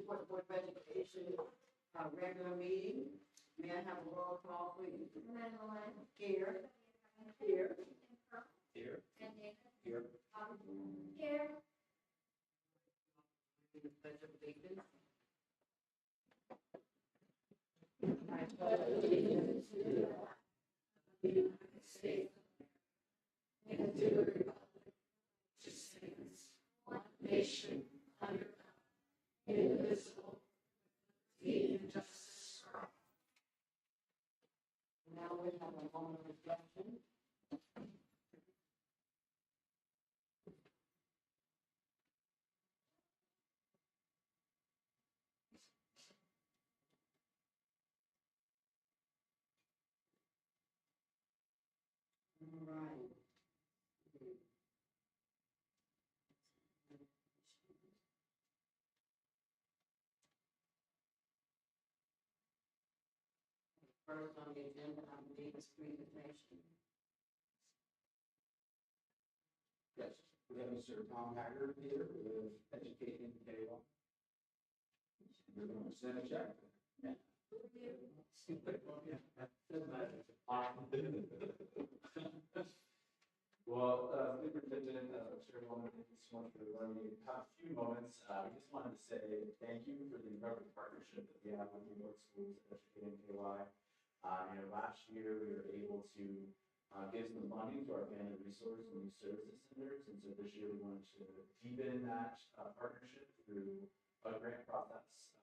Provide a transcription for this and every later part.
Newport Board of Education, regular meeting. May I have a roll call, please? Here. Here. Here. And David. Here. Here. The pledge of allegiance. I pledge allegiance to the United States and to the republic which stands one nation under God, indivisible, with liberty and justice for all. Now we have a moment of reflection. All right. First on the agenda, I believe, is presentation. Yes, we have Mr. Tom Haggard here with Educating K1. We're going to send a check. Yeah. Well, Superintendent, Chairwoman, thank you so much for letting me have a few moments. We just wanted to say thank you for the incredible partnership that we have with Newport Schools Educating KY. Last year we were able to give some funding to our family resource and youth services centers, and so this year we wanted to deepen that partnership through a grant process.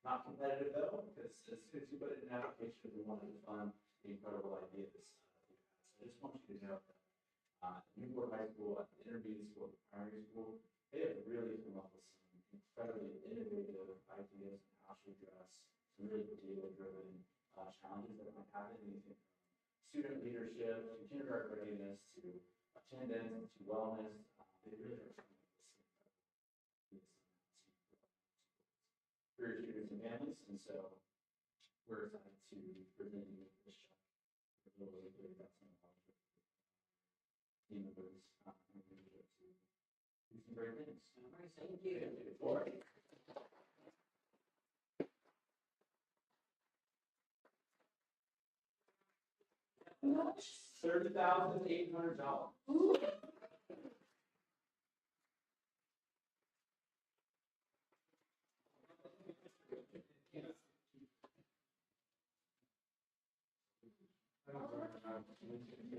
Not competitive though, because as soon as you put it in an application, we wanted to fund the incredible ideas. So I just want you to know that Newport High School, at the intermediate school, the primary school, they have really come up with some incredibly innovative ideas on how to address some really data-driven challenges that might happen. Anything from student leadership to kindergarten readiness to attendance to wellness. They really are coming up with some for your students and families, and so we're excited to present you with this check. We're really clear about some of our team members and leadership to do some great things. All right, thank you. $30,800.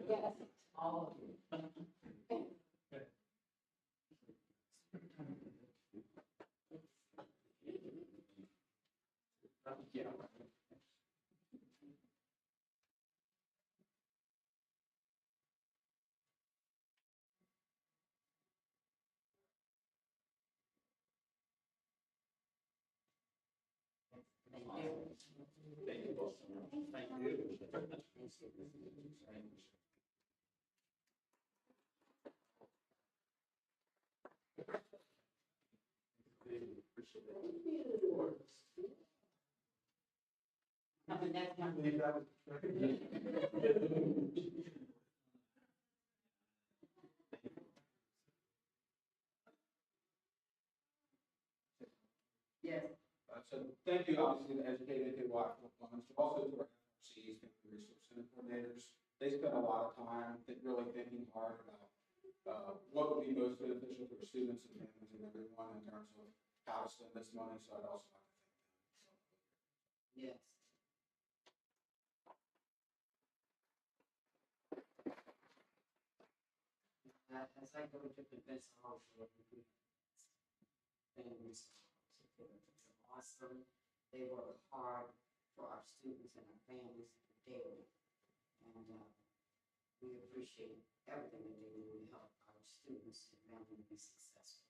Yes, all of you. Yeah. Thank you. Thank you both. Thank you. Coming next time. Yes. So thank you, obviously, to Educated KY for funds, but also to our FRCs, family resource center coordinators. They spend a lot of time really thinking hard about what would be most beneficial for students and families and everyone in terms of how to spend this money. So I'd also like to thank them. Yes. As I go to convince all of you, families, they're awesome. They work hard for our students and our families daily. And we appreciate everything that they do to help our students and families be successful.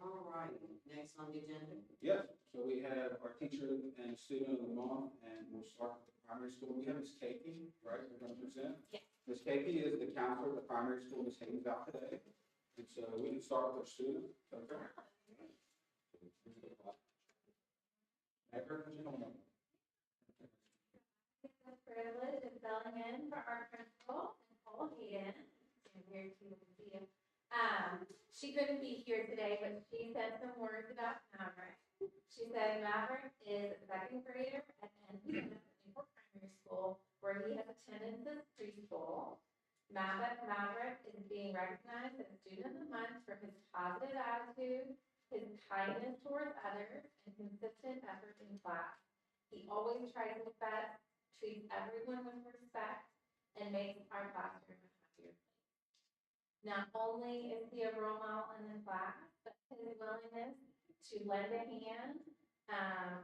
All right, next on the agenda. Yes, so we have our teacher and student of the month, and we'll start with the primary school. We have Ms. Keiki, right, we're going to present? Yes. Ms. Keiki is the counselor at the primary school Ms. Haynes out today. And so we can start with our student. Okay. Never, gentlemen. It's a privilege of filling in for our principal, Nicole Hayden. I'm here to be She couldn't be here today, but she said some words about Maverick. She said Maverick is a second grader at Newport Primary School, where he has attended since preschool. Maverick is being recognized as Student of the Month for his positive attitude, his kindness towards others, and consistent effort in class. He always tries his best, treats everyone with respect, and makes our classroom a happier place. Not only is he a role model in the class, but his willingness to lend a hand,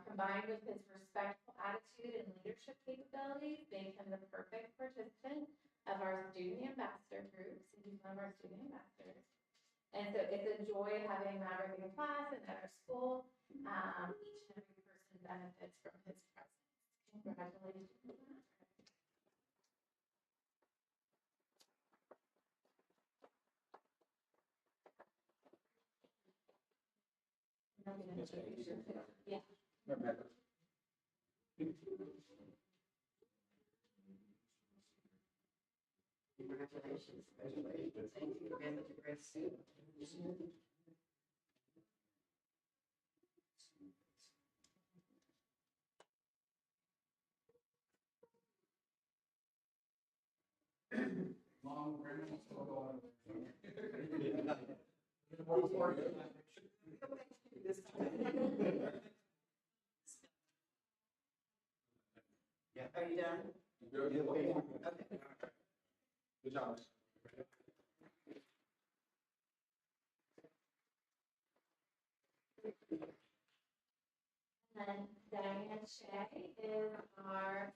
combined with his respectful attitude and leadership capabilities, make him the perfect participant of our student ambassador groups. He's one of our student ambassadors. And so it's a joy having Maverick in class and at our school. Each and every person benefits from his presence. Congratulations. Yeah. Congratulations. Congratulations. Thank you. You're such a great student. Mom, grandma, still going. This time. Yeah, are you done? Okay. Good job. And Diane Shea is our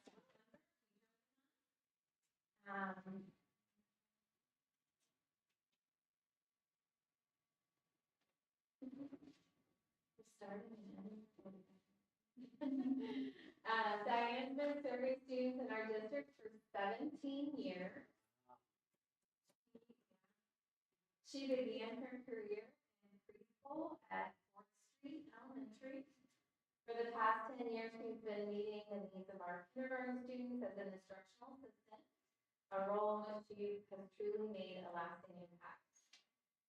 Diane's been serving students in our district for 17 years. She began her career in preschool at 4th Street Elementary. For the past 10 years, she's been meeting the needs of our kindergarten students as an instructional assistant, a role in which she has truly made a lasting impact.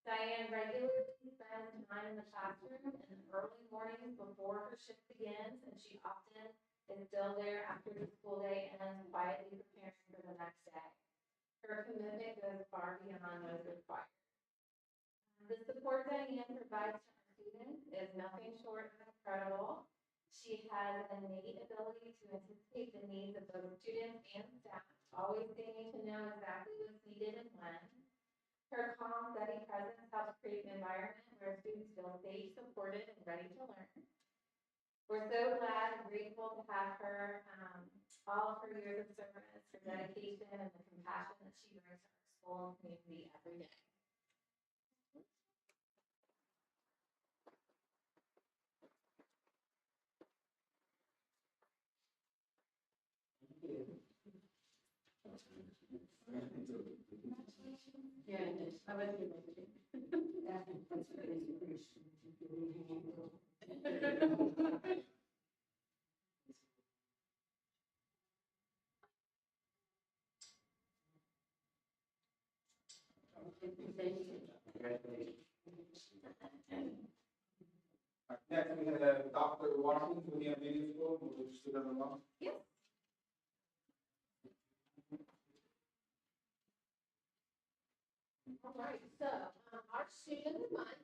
Diane regularly spends time in the classroom in the early mornings before her shift begins, and she often is still there after the school day ends, quietly preparing for the next day. Her commitment goes far beyond those required. The support Diane provides to our students is nothing short of incredible. She has an innate ability to anticipate the needs of both students and staff, always seeming to know exactly what's needed and when. Her calm, steady presence helps create an environment where students feel safe, supported, and ready to learn. We're so glad and grateful to have her, all of her years of service, her dedication, and the compassion that she brings to our school and community every day. Yeah, I was here. That's really Next, we have Dr. Washington with the Media School. Will you just everyone else? Yes. All right, so our student of the month,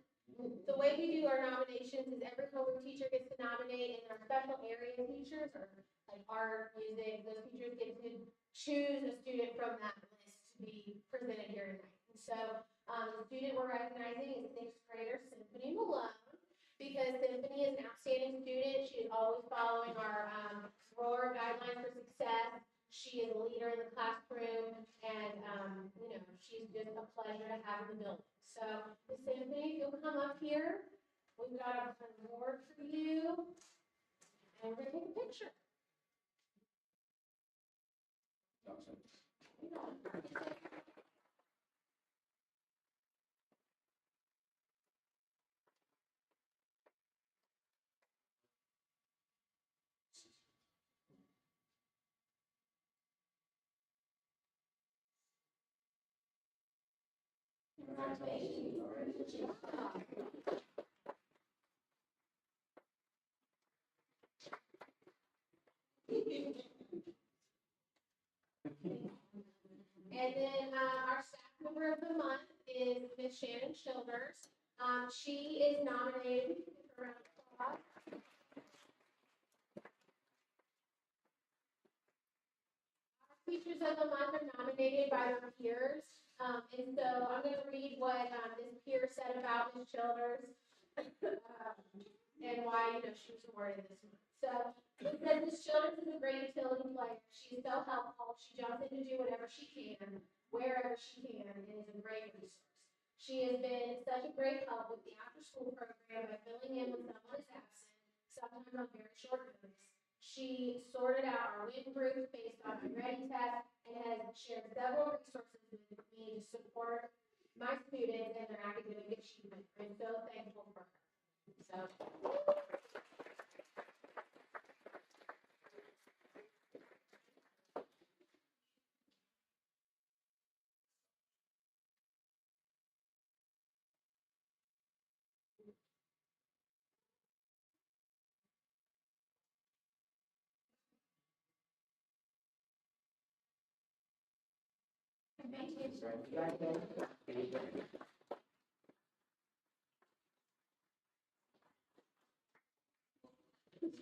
the way we do our nominations is every homeroom teacher gets to nominate, and our special area teachers, or like art, music, those teachers get to choose a student from that list to be presented here tonight. And so the student we're recognizing is 6th grader Symphony Malone, because Symphony is an outstanding student. She is always following our ROAR guidelines for success. She is a leader in the classroom, and she's just a pleasure to have in the building. So, Symphony, if you'll come up here, we've got an award for you, and we're gonna take a picture. And then, our staff member of the month is Miss Shannon Childers. She is nominated for round of applause. Teachers of the month are nominated by their peers. And so I'm gonna read what, this peer said about Ms. Childers. And why, she was awarded this month. So, it says Ms. Childers is a great utility player. She's so helpful. She jumps in to do whatever she can, wherever she can, and is a great resource. She has been such a great help with the after-school program by filling in when someone is absent, sometimes on very short notice. She sorted out our win group based on my ready test and has shared several resources with me to support my students and their academic achievement. I'm so thankful for her. So.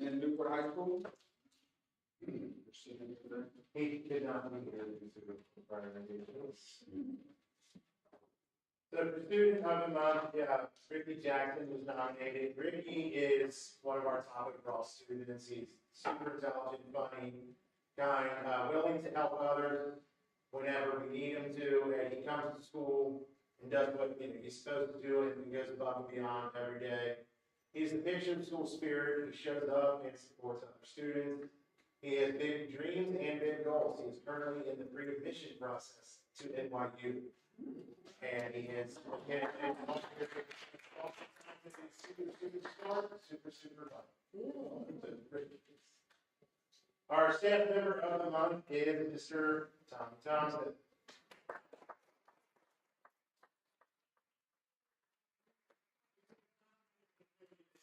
In Newport High School. He did not meet the prior engagements. So for student of the month, Ricky Jackson was nominated. Ricky is one of our top overall students. He's super intelligent, funny, kind, willing to help others whenever we need him to. And he comes to school and does what he's supposed to do and goes above and beyond every day. He's the picture of school spirit. He shows up and supports other students. He has big dreams and big goals. He is currently in the pre-admission process to NYU. And he is, again, super fun. Our staff member of the month is Mr. Tommy Thompson.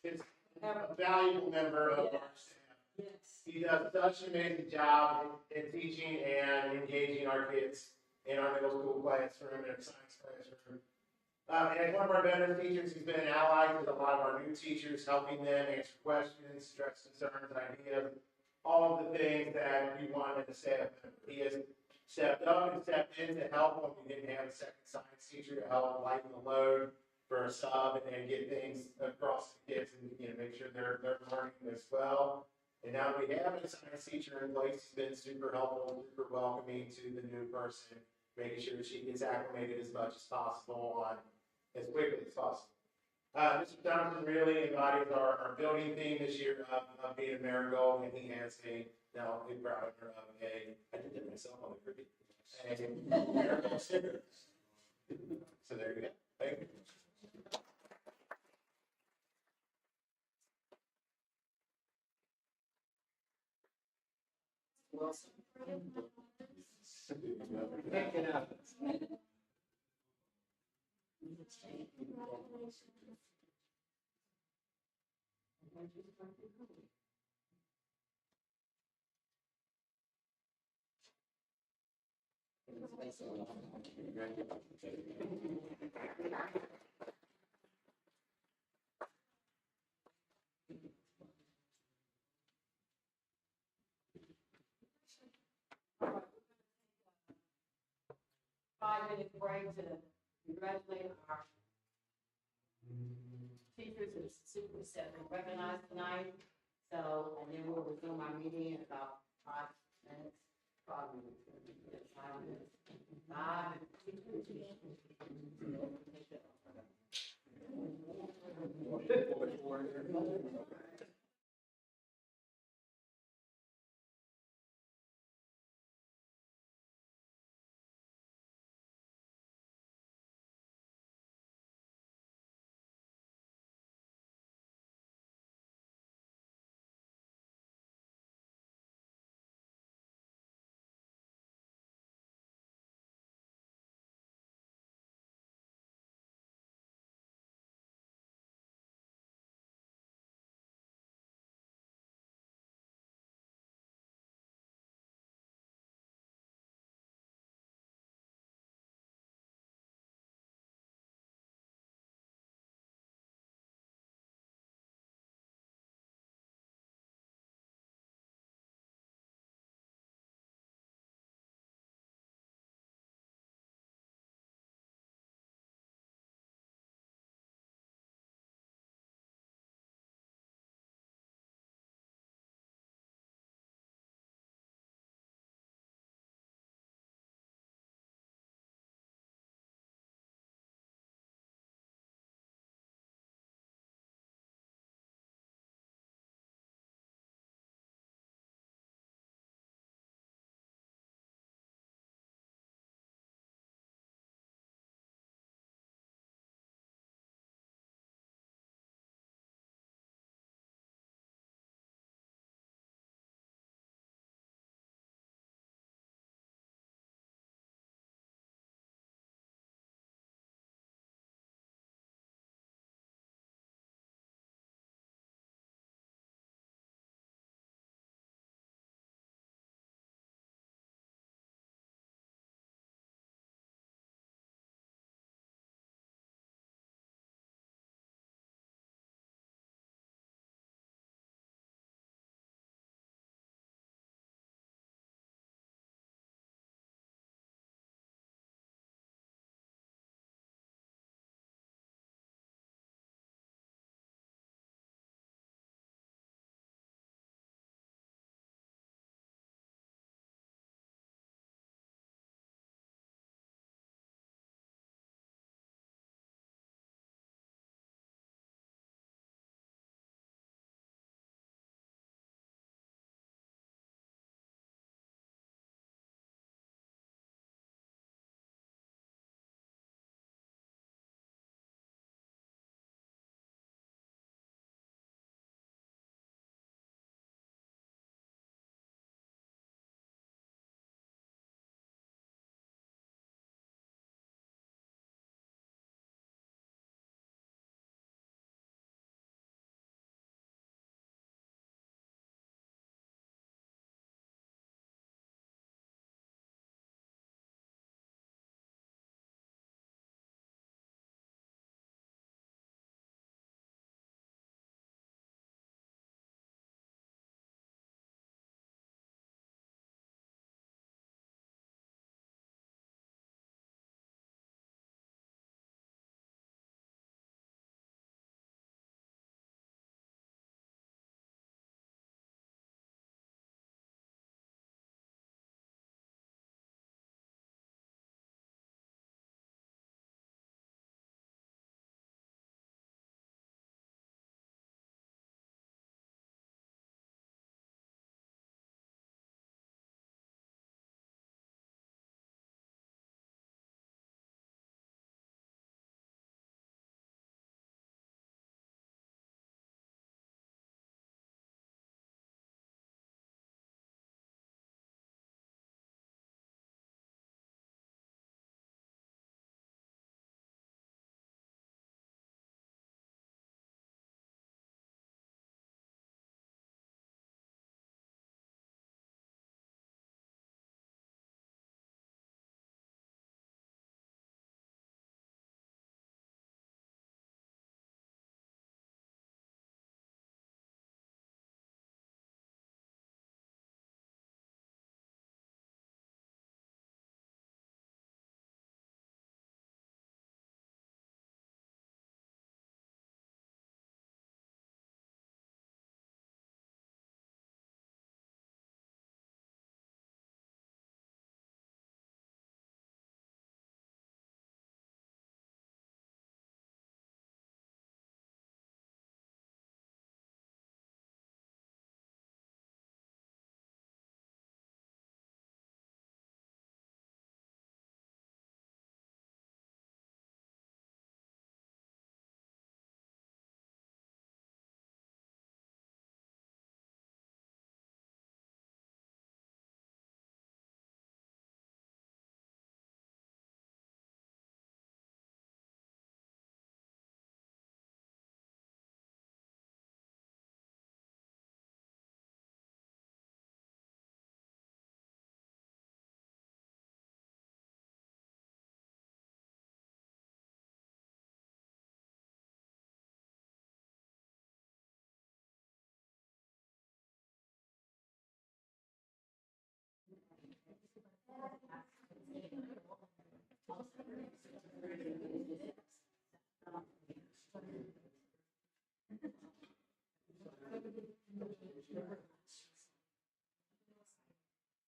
He's a valuable member of our staff. Yes. He does such an amazing job in teaching and engaging our kids in our middle school classroom and science classroom. And as one of our veteran teachers, he's been an ally to a lot of our new teachers, helping them answer questions, stress concerns, ideas, all of the things that you want in a staff member. He has stepped up and stepped in to help when we didn't have a second science teacher to help lighten the load for a sub and get things across to kids and make sure they're learning as well. And now that we have a science teacher in place, he's been super helpful, super welcoming to the new person, making sure she gets acclimated as much as possible as quickly as possible. Mr. Thompson really embodies our building theme this year of being a marigold, and he has a proud owner of I did that myself on the cricket, a marigold sticker. So there you go. Thank you. Wilson. Pick it up. Five-minute break to congratulate our teachers and students that were recognized tonight. So, and then we'll resume our meeting in about 5 minutes. 5 minutes. 5 minutes. 5.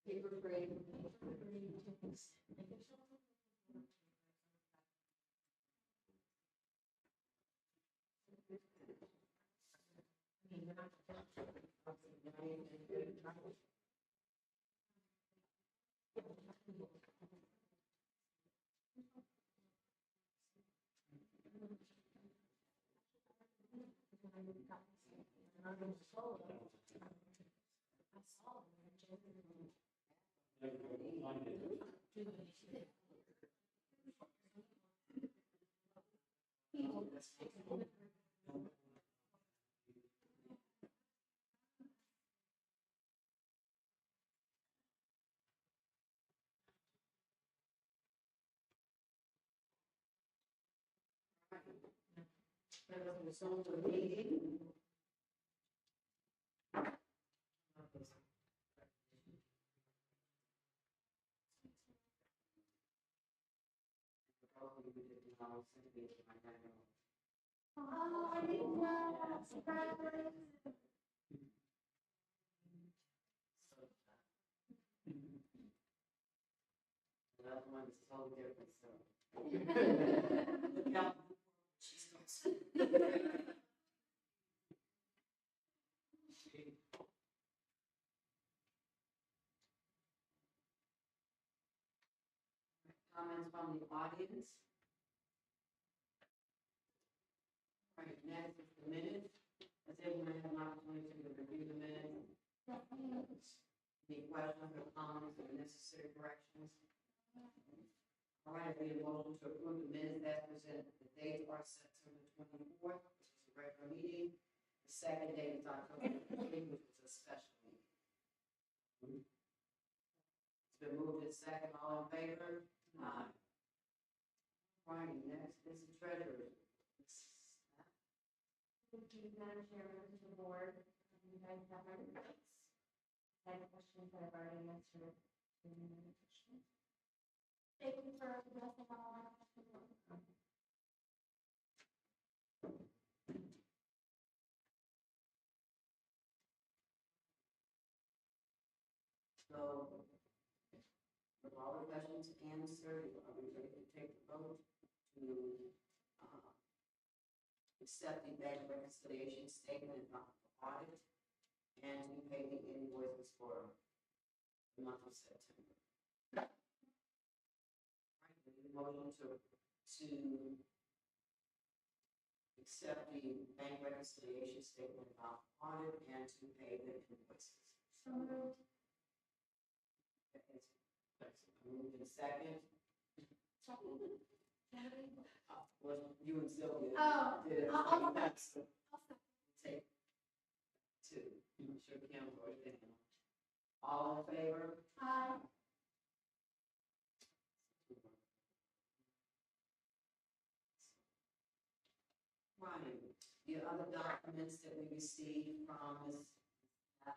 Paper free. So the meeting. Oh, I didn't know. Surprise. The other one is totally different, so. Yeah. She's Comments from the audience? All right, next is the minutes. Has everyone had an opportunity to review the minutes? Any questions or comments or necessary corrections? All right, we have a motion to approve the minutes as presented. The dates are September 24th, which is a regular meeting. The second date is October 15th, which is a special meeting. It's been moved and second, all in favor? Aye. All right, next is the treasurer. Thank you, Madam Chair, members of the board. You guys have my reports. I have questions that I've already answered. Thank you for addressing all our questions. So, with all the questions answered, are we ready to take the vote to accept the bank reconciliation statement of audit and to pay the invoices for the month of September? Right, we need a motion to accept the bank reconciliation statement of audit and to pay the invoices. So moved. Moved in second. Second. Was you and Sylvia? Oh, did it. I'll That's second. take two. I'm sure Kim voted in. All in favor? Aye. Right. The other documents that we received from Ms. Matt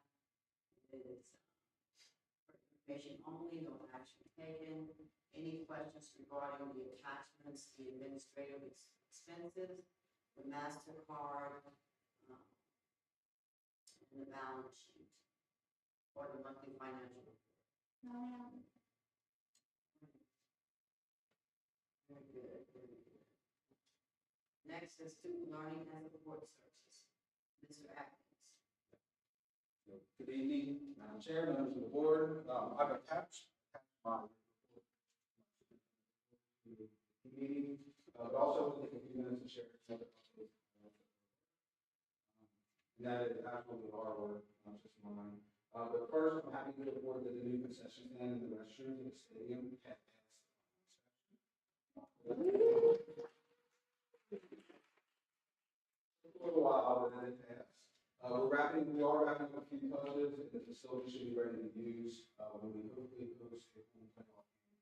is for information only, no action taken. Any questions regarding the attachments, the administrative expenses, the MasterCard, and the balance sheet, or the monthly financial report? No, ma'am. Very good, very good. Next is student learning and support services. Mr. Atkins. Good evening, Madam Chair, members of the board. I've attached my meeting, but also take a few minutes to share some of the updates. And that is absolutely hard work, not just mine. But first, I'm happy to report that the new concession stand in the restrooms at the stadium had passed. For a while, but then it passed. We are wrapping up a few touches, and the facility should be ready to use, when we hopefully host a home playoff game.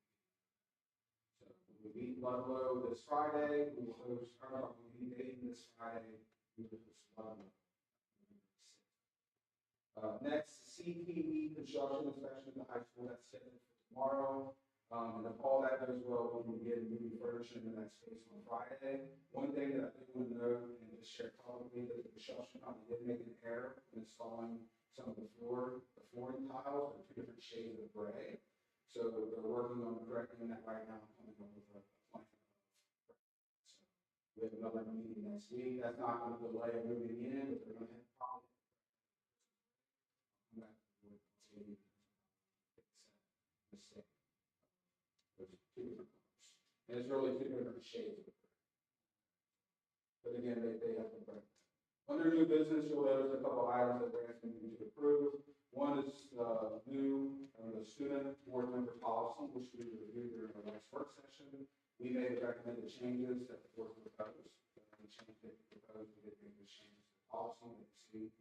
So, we beat Buffalo this Friday, we will host, we beat Dayton this Friday, we will host Buffalo. Next, CPE construction inspection at the high school, that's scheduled for tomorrow. And if all that goes well, we can begin moving furniture into that space on Friday. One thing that I do want to note and just share publicly that the construction company did make an error in installing some of the flooring tiles are 2 different shades of gray. So they're working on correcting that right now, coming up with a plan. So we have another meeting next week. That's not going to delay moving in, but they're going to have probably come back with maybe the same. There's 2 different colors. And it's really 2 different shades of gray. But again, they have to correct. Under new business, you'll notice a couple items that we're asking you to approve. One is the student board member policy, which we reviewed during our last work session. We made the recommended changes that the board proposed. The change that we proposed, we did make those changes to the policy that you see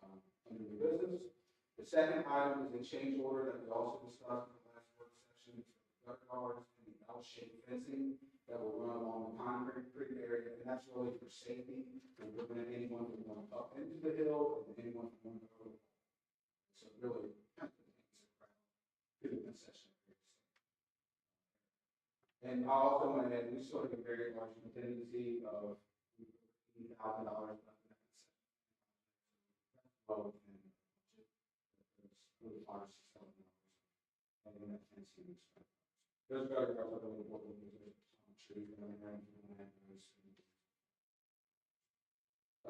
under new business. The second item is a change order that we also discussed in the last work session. It's for the gutter guards and the L-shaped fencing that will run along the concrete area, and that's really for safety. And we're going to anyone who want to up into the hill and anyone who want to go. So really, kind of things that good concession. And I also want to add, we still have a very large contingency of $80,000 left in that concession. Well, within the budget, there's really $5 or $6,000, and then that fencing expense. Those guys are really important because I'm sure you're going to have those.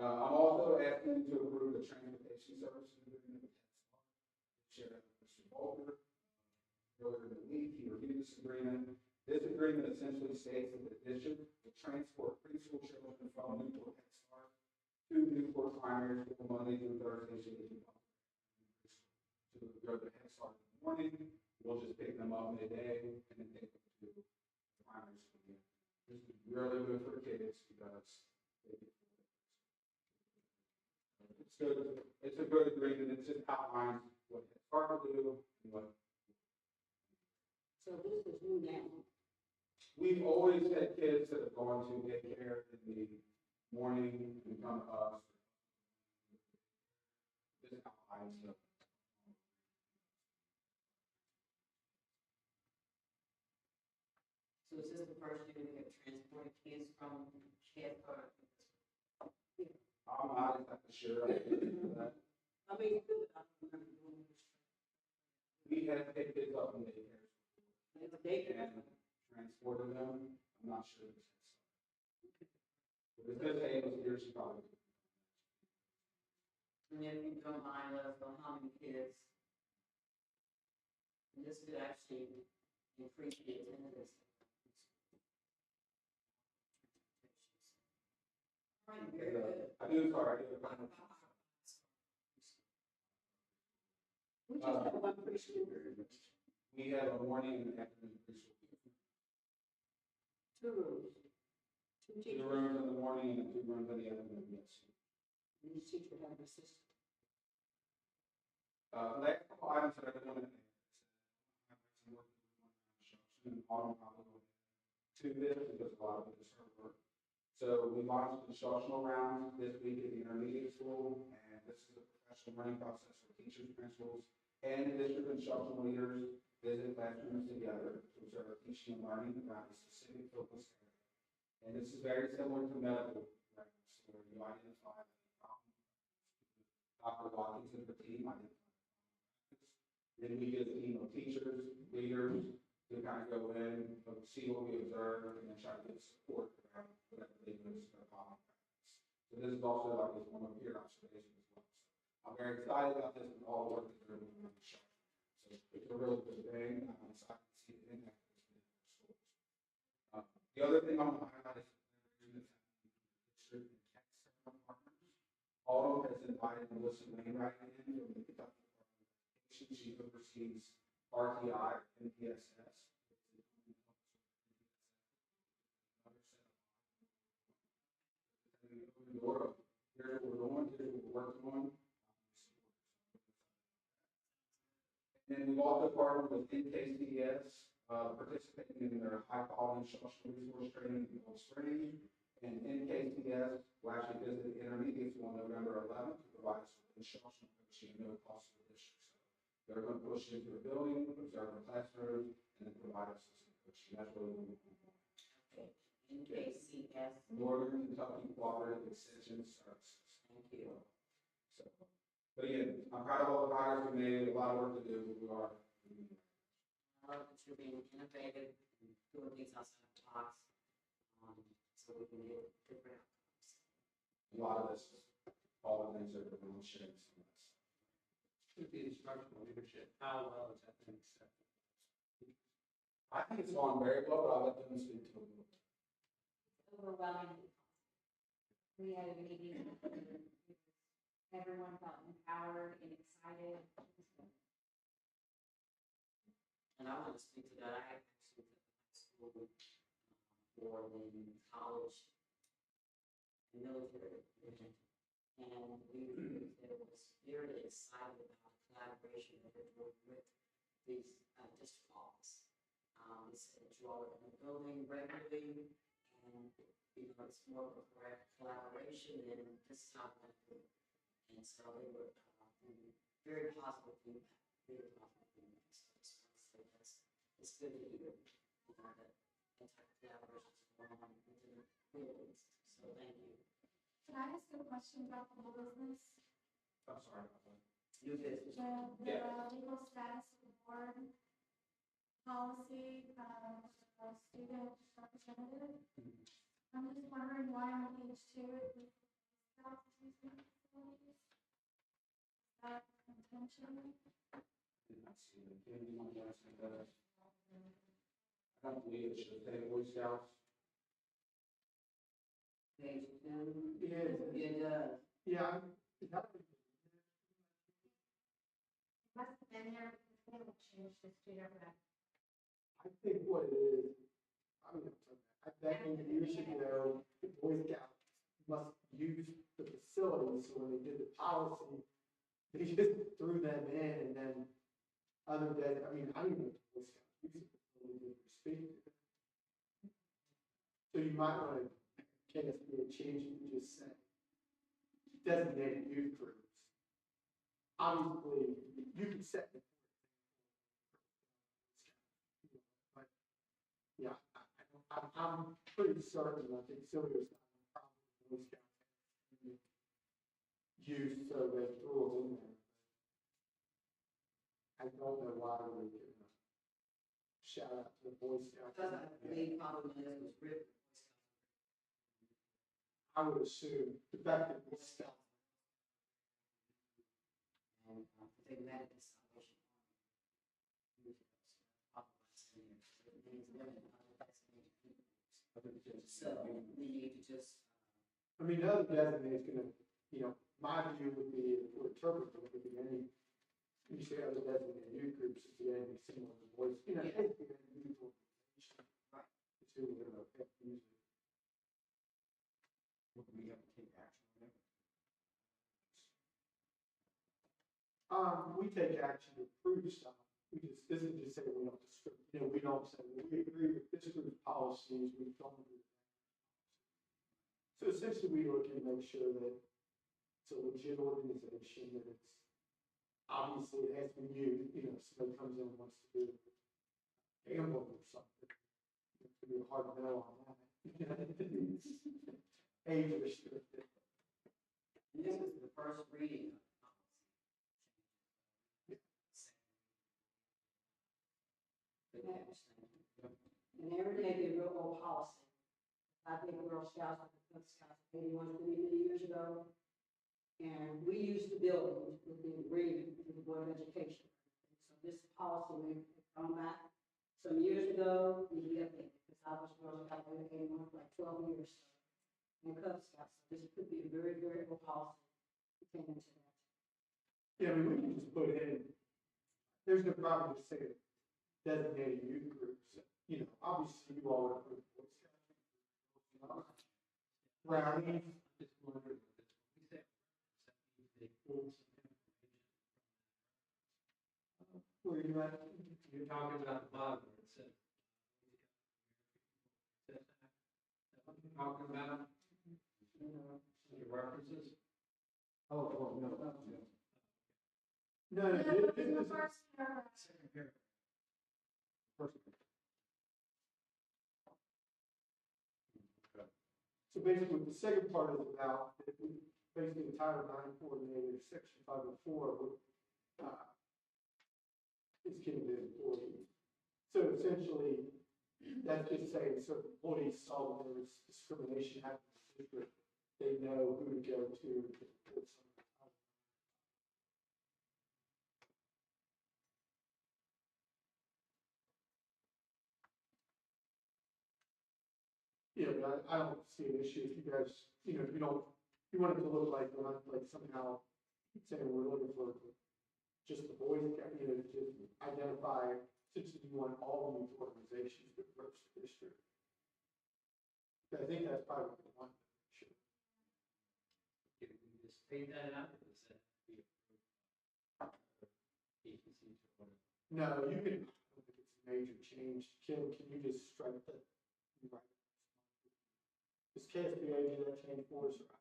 I'm also asking to approve the transportation services agreement with Sheriff Mr. Bolger. Earlier in the week, he reviewed this agreement. This agreement essentially states that the district will transport preschool children from Newport Head Start to Newport Primary School Monday through Thursday, so they can go to Head Start in the morning. We'll just pick them up midday and then take them to the primary school again. This is really good for kids because they get it's good. It's a good agreement. It just outlines what Head Start will do and what. So this is new now. We've always had kids that have gone to daycare in the morning and come to us. This outlines the. So is this the first year we have transported kids from Head Start? I'm not exactly sure. I mean, we have picked kids up in daycare. daycare. And transported them. I'm not sure if it's If Miss Hay was here, she probably would. And if you don't mind, let us know how many kids. And this could actually increase the attendance. Right, very good. I do, sorry, I do. We just have one preschool. We have a morning and afternoon preschool. 2 rooms. 2 2 teachers. rooms in the morning and 2 rooms in the afternoon, yes. And each teacher have an assistant. Last couple items that I did want to add. Autumn probably will to this because a lot of it is her work. So we launched instructional rounds this week at the intermediate school, and this is a professional learning process for teachers, principals, and district instructional leaders visit classrooms together to observe teaching and learning about a specific focus area. And this is very similar to medical records, where you identify the problem. Dr. Watkins and her team identify then we get a team of teachers, leaders, to kind of go in, see what we observe, and then try to get support around whatever they do is their common practice. So this is also like this one of peer observation as well. So I'm very excited about this and all the work that they're doing on the show. So it's a really good thing. I'm excited to see the impact of this in our schools. The other thing I want to highlight is the district and tech partners. Autumn has invited Melissa Wainwright in from the Kentucky Department of Education. She oversees RTI and PSS. Here's what we're doing, here's what we're working on. And then we've also partnered with NKCDS, participating in their high-quality instructional resource training in Cold Spring. And NKCDS will actually visit the intermediate school on November 11th to provide us with instructional coaching at no cost to the district. So they're going to push into the building, observe the classroom, and then provide us with some coaching. That's really what we want. Okay. NKCS. Northern Kentucky Cooperative Extension Services. Thank you. So But again, I'm proud of all the progress we made, a lot of work to do, but we are. I love that you're being innovative and doing things outside the box, so we can get different outcomes. A lot of this, all the things that we're going to share some of this. With the instructional leadership, how well has that been accepted? I think it's gone very well, but I'll let them speak to it. Overwhelmingly positive. We had a meeting, everyone felt empowered and excited. And I want to speak to that. I actually took the high school for the college and military division. And we was very excited about the collaboration that we're doing with these district office. We said that you all are in the building regularly, and it's more of a collaboration, and this is how we're going to do it. And so they were very positive feedback, very positive feedback. So I just want to say it's good to hear that anti-collaboration is going on in the buildings. So thank you. Can I ask a question about the whole business? I'm sorry about that. New business. The legal status of the board policy, student representative. I'm just wondering why on page 2 it was that intention? I did not see it. Can you want to ask me that? I don't believe it should say Boy Scouts. Page 2. Yes. It does. Yeah, It must have been there because they would change the student rep. I think what it is, I mean, I bet in years ago, the Boy Scouts must use the facility, so when they did the policy, they just threw them in, and then other than, I mean, I don't even know if the Boy Scouts use the facility to speak to them. So you might want to, can this be a change, you just say, designated youth groups. Obviously, you can set the but yeah, I'm pretty certain, I think Sylvia's not probably used, so they threw them in there. I don't know why we could shout out to the Boy Scouts. Because I believe probably when this was written, I would assume the fact that Boy Scouts and they met at the Salvation Army. So we need to just. I mean, the other designate is gonna, my view would be, if we're interpreting, it would be any, you say other designated youth groups, it'd be anything similar to Boys, Yeah. basically any youth organization. Right. It's who we're gonna use it. We have to take action on it. We take action to approve stuff. This is just saying we don't we don't say, we agree with this group's policies, we don't agree with that. So essentially, we look and make sure that it's a legit organization, that it's, obviously, it has been used, somebody comes in and wants to do gambling or something. It's gonna be hard to know on that. Age restricted. And this is the first reading of the policy. But yeah, And there may be a real old policy. I think Girl Scouts and Cub Scouts, maybe many years ago. And we used the building with the agreement with the Board of Education. So this policy may have gone back some years ago, we updated, because I was Girl Scout for like 12 years. And Cub Scouts, so this could be a very, very old policy pertaining to that. Yeah, I mean, we can just put in, there's no problem just saying designated youth groups. Obviously you all would put Boy Scouts. Brownies. Just wondering, we say, they pull some information. Where you at? You're talking about the bottom where it says. Is that what you're talking about? Your references? Oh, no. No, No, this in the is first paragraph. Second paragraph. first. So basically, what the second part is about, basically the Title IX coordinator, Section 504, is given to employees. So essentially, that's just saying, so if employees saw that there was discrimination happening in the district, they know who to go to report something. Yeah, but I don't see an issue if you guys, you know, if you don't, you want it to look like, we're not like somehow saying we're looking for just the boys, you know, to identify, since you want all youth organizations to approach the district. I think that's probably what they want. Sure. Can we just fade that out, or does that be approved by agencies or whatever? No, you can, I don't think it's a major change. Kim, can you just strike that? Right. Does KSBA do that change for us? Or?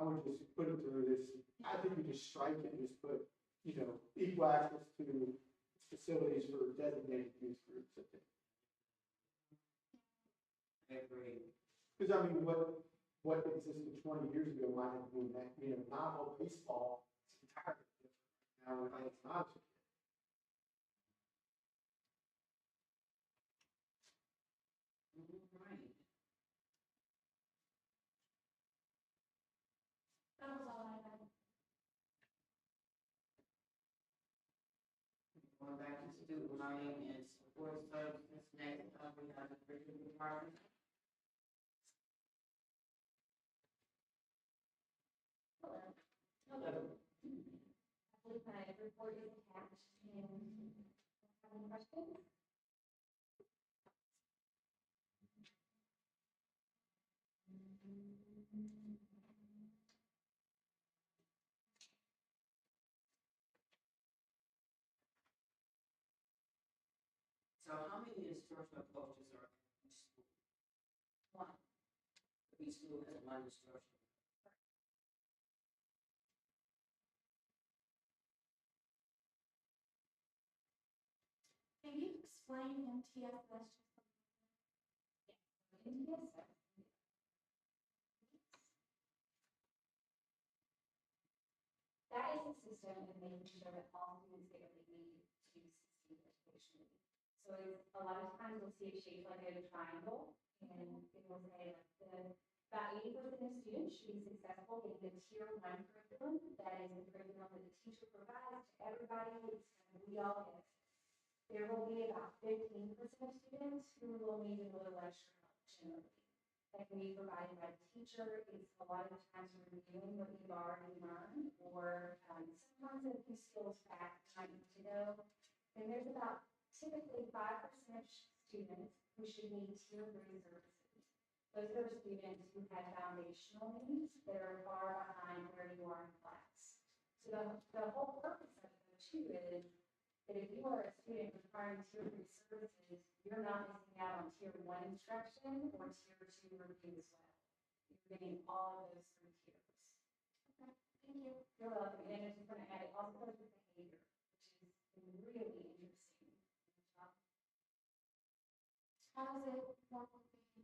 I would just put it through this, I think you just strike it, just put, you know, equal access to facilities for designated youth groups, I think. I agree. Because I mean, what existed 20 years ago might have been that, you know, novel baseball, it's entirely different now, and it's not. Right. That was all I had. Going back to student learning and support services, next up we have the curriculum department. Hello. Hello. I believe my report is attached and have any questions? So how many instructional coaches are in each school? One. Each school has one instructional. Can you explain MTSS? Yes. That is a system of making sure that all students get what they need to succeed educationally. So it's, a lot of times we'll see it shaped like a triangle, and it will say like about 80% of students should be successful in the tier 1 curriculum. That is the curriculum that the teacher provides to everybody. It's kind of we all get. There will be about 15% of students who will need a little extra help generally. That can be provided by the teacher. It's a lot of times reviewing what you've already learned, or sometimes a few skills back that you need to go. And there's about typically 5% of students who should need tier 3 services. Those are students who have foundational needs that are far behind where you are in class. So the whole purpose of it too is that if you are a student requiring tier 3 services, you're not missing out on tier 1 instruction or tier 2 review as well. You're getting all of those 3 tiers. Okay, thank you. You're welcome. And I'm just going to add, it also goes with behavior, which is really interesting. How does it work with the?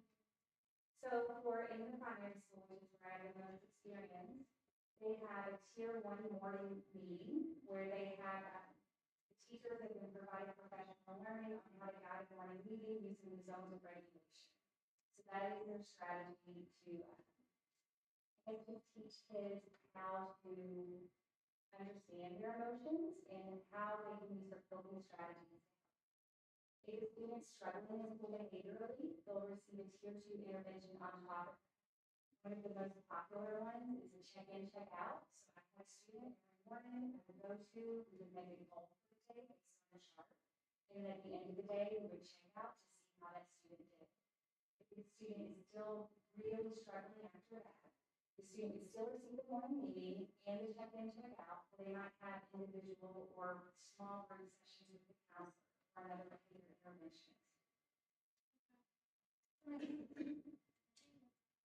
So for in the primary school, which is where I have the most experience, they have a tier 1 morning meeting where they have teachers that can provide professional learning on how to guide a morning meeting using the zones of regulation. So that is their strategy to teach kids how to understand their emotions and how they can use their coping strategies. If a student is struggling in school behaviorally, they'll receive a tier 2 intervention on top of it. One of the most popular ones is a check-in, check-out. So I have a student every morning I would go to, we would make a goal for the day based on a chart. And then at the end of the day, we would check out to see how that student did. If the student is still really struggling after that, the student would still receive the morning meeting and the check-in, check-out, but they might have individual or small group sessions with the counselor or another behavior interventionist.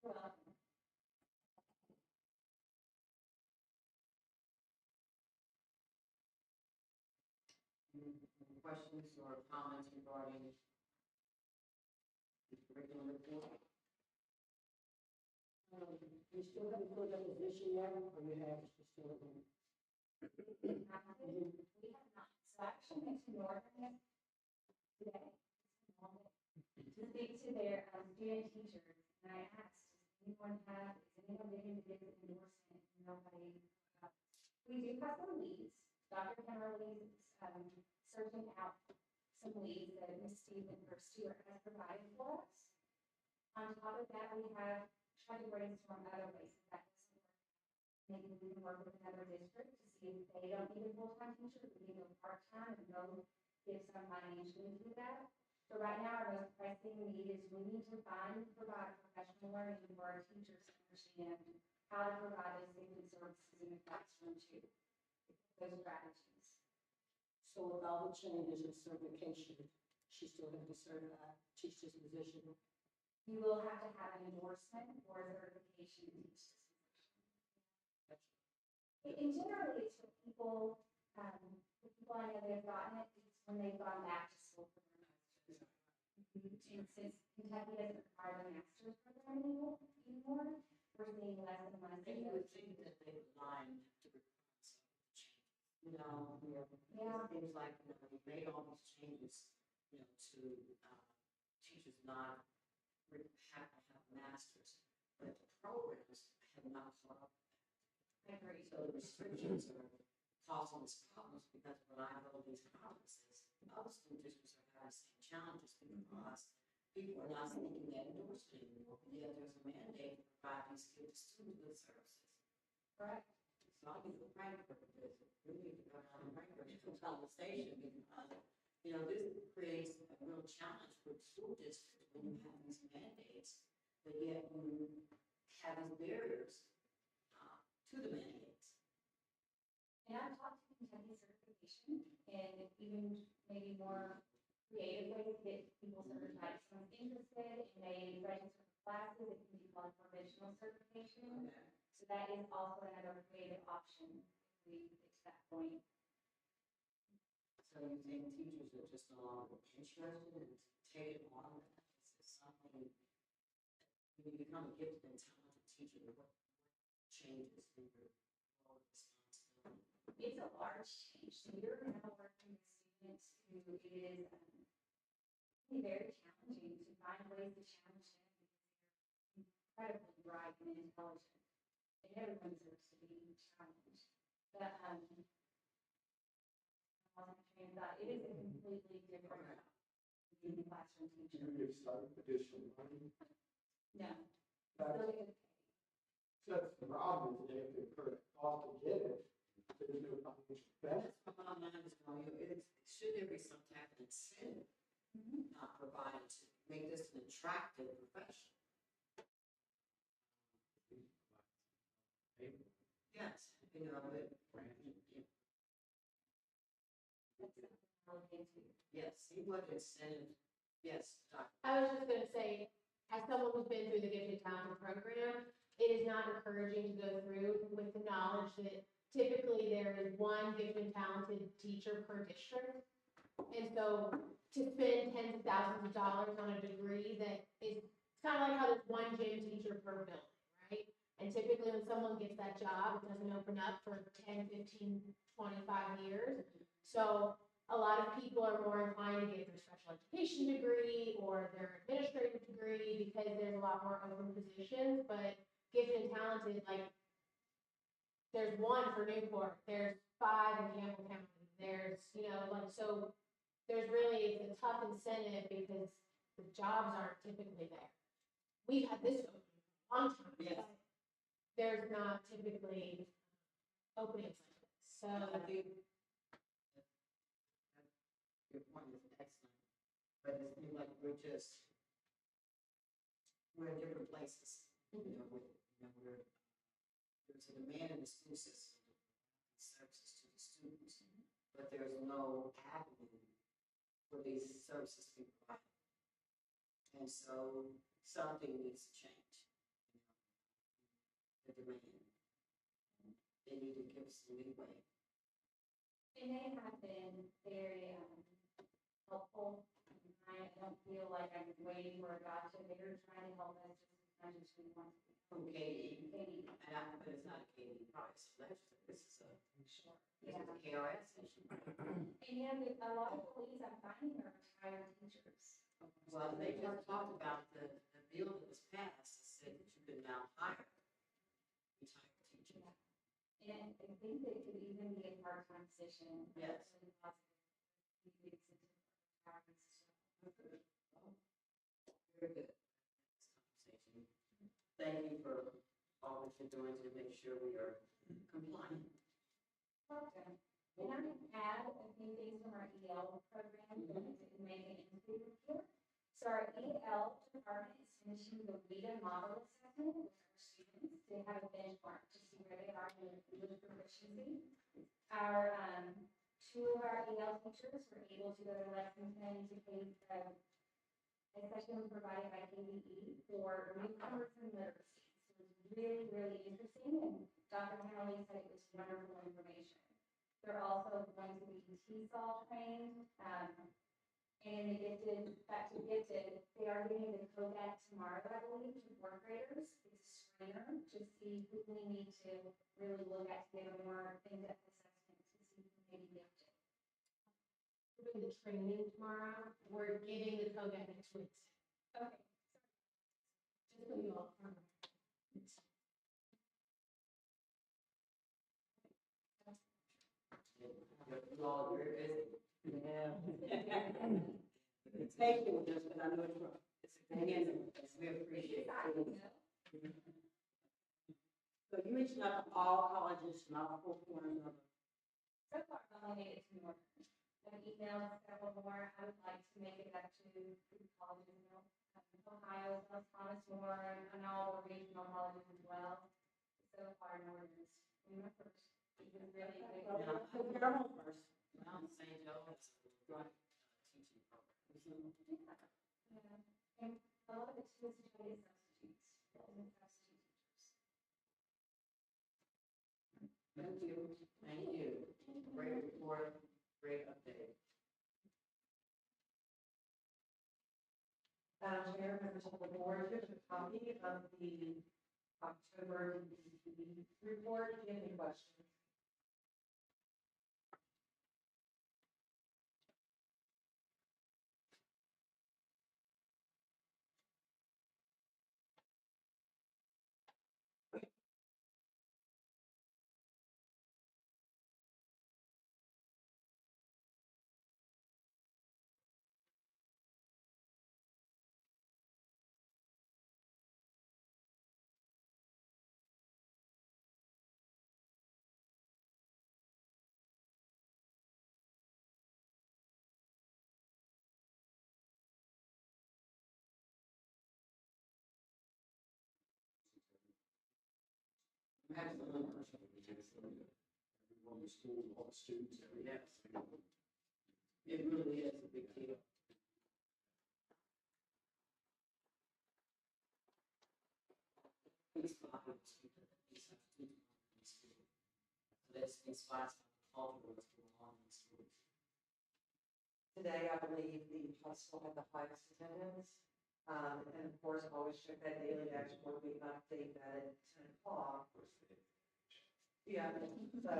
You're welcome. Questions or comments regarding You still haven't filled that position yet, or you have, it's still open? We have not. So actually went to Northern today to speak to their student teachers, and I asked, does anyone have, is anyone getting to give an endorsement? Nobody. We do have some leads. Dr. Kimberly is searching out some leads that Ms. Stewart has provided for us. On top of that, we have tried to brainstorm other ways that doesn't work. Maybe we can work with another district to see if they don't need a full-time teacher, we can go part-time and go give some financially to that. So right now, our most pressing need is we need to provide professional learning for our teachers to understand how to provide those safety services in the classroom too. Those strategies. So with all the changes in certification, she still has to certify, teach this position. You will have to have an endorsement or a certification to teach this position. In general, it's for people, the people I know that have gotten it, it's when they've gone back to school for their master's. And since Kentucky doesn't require the master's program anymore, we're seeing less and less. And you would think that they would line to require some change. You know, Yeah. it seems like, you know, we made all these changes, you know, to teachers not have to have masters, but the programs have not caught up. I agree. So the restrictions are causing us problems because when I go to these conferences, other school districts are having the same challenges because people are not seeking that endorsement anymore. But yet there's a mandate to provide these kids students with services. Correct. So I need to Frankfurt visit. We need to go down to Frankfurt to tell the station because, you know, this creates a real challenge for school districts when you have these mandates, but yet you have these barriers to the mandates. And I've talked to Kentucky certification and even maybe more creative ways to get people certified. If someone's interested and they register for classes, it can be called provisional certification. Okay. So that is also another creative option if we get to that point. So you think teachers are just no longer interested in taking on that? Is this something, when you become a gifted and talented teacher, what changes in your role and responsibility? It's a large change. So you're now working with students who it is very challenging to find ways to challenge them because they're incredibly bright and intelligent. And everyone deserves to be challenged. But it is a completely different being a classroom Do teacher. you give some additional money? No. That's, Still get paid. that's the problem, is they have to incur the cost to get it, there's no financial benefit. That's what my mind is going, should there be some type of incentive provided to make this an attractive profession? Yes, you know, but, yes, see what incentive, yes, Dr. I was just gonna say, as someone who's been through the gifted talent program, it is not encouraging to go through with the knowledge that typically there is one gifted talented teacher per district. And so to spend tens of thousands of dollars on a degree that is, it's kind of like how there's one gym teacher per building, right? And typically when someone gets that job, it doesn't open up for 10, 15, 25 years. So a lot of people are more inclined to get their special education degree or their administrative degree because there's a lot more open positions, but gifted and talented, like, there's one for Newport, there's 5 in Campbell County, there's, you know, like, so there's really, it's a tough incentive because the jobs aren't typically there. We've had this open for a long time, Yes. but there's not typically openings like this, so. I think your point is excellent, but it seems like we're in different places. You know, there's a demand in the school system to provide services to the students, but there's no avenue for these services to be provided. And so something needs to change. You know, the demand. They need to give us some leeway. And they have been very helpful. I don't feel like I'm waiting for a gotcha. They're trying to help us just as much as we want to. From KD, Katie. but it's not a KD price, this is a, Sure. this Yeah. is a KRS issue. And a lot of the leads I'm finding are retired teachers. Well, they just talked about the bill that was passed, said that you could now hire retired teachers. And I think they could even be a part-time position. Yes. Really positive. Big system for retirements as well. Very good. Conversation. Thank you for all that you're doing to make sure we are compliant. Okay. And I can add a few things from our EL program that we make it into here. So our EL department is finishing the READA model assessment with our students to have a benchmark to see where they are in English proficiency. Our, two of our EL teachers were able to go to lesson 10 to take a session provided by KVE for newcomers and literacy. So it was really, really interesting, and Dr. Hannelly said it was wonderful information. They're also going to be TESOL trained, and in the gifted, back to gifted, they are getting the CODAT tomorrow, I believe, to fourth graders. It's a screener to see who we need to really look at to give a more in-depth assessment to see who may be gifted. We're doing the training tomorrow. We're getting the code next week. Okay. Just so you all. You all are very busy. Yeah. It's patient with us, but I know it's rough. Again, we appreciate it. So you reached out to all colleges and all four corners of So far, I've only made it to North. I've emailed several more. I would like to make it up to colleges, Ohio, South Thomas More, and all the regional colleges as well. So far, Northern is first. It's been really big. Now, You're home first. Mount St. Joe has a great teaching program. Yeah. And a lot of it's just to try to get substitutes. Substitute teachers. Thank you. Thank you. Great report, great update. Madam Chair, members of the board, here's a copy of the October DPP report. Do you have any questions? Absolutely. Everyone in the schools, all the students, Yes. It really is a big deal. These spots, let's be spots all over what's going on in the schools. Today, I believe the high school had the highest attendance. And of course, always check that daily dashboard, we update that at 10 o'clock. Yeah, so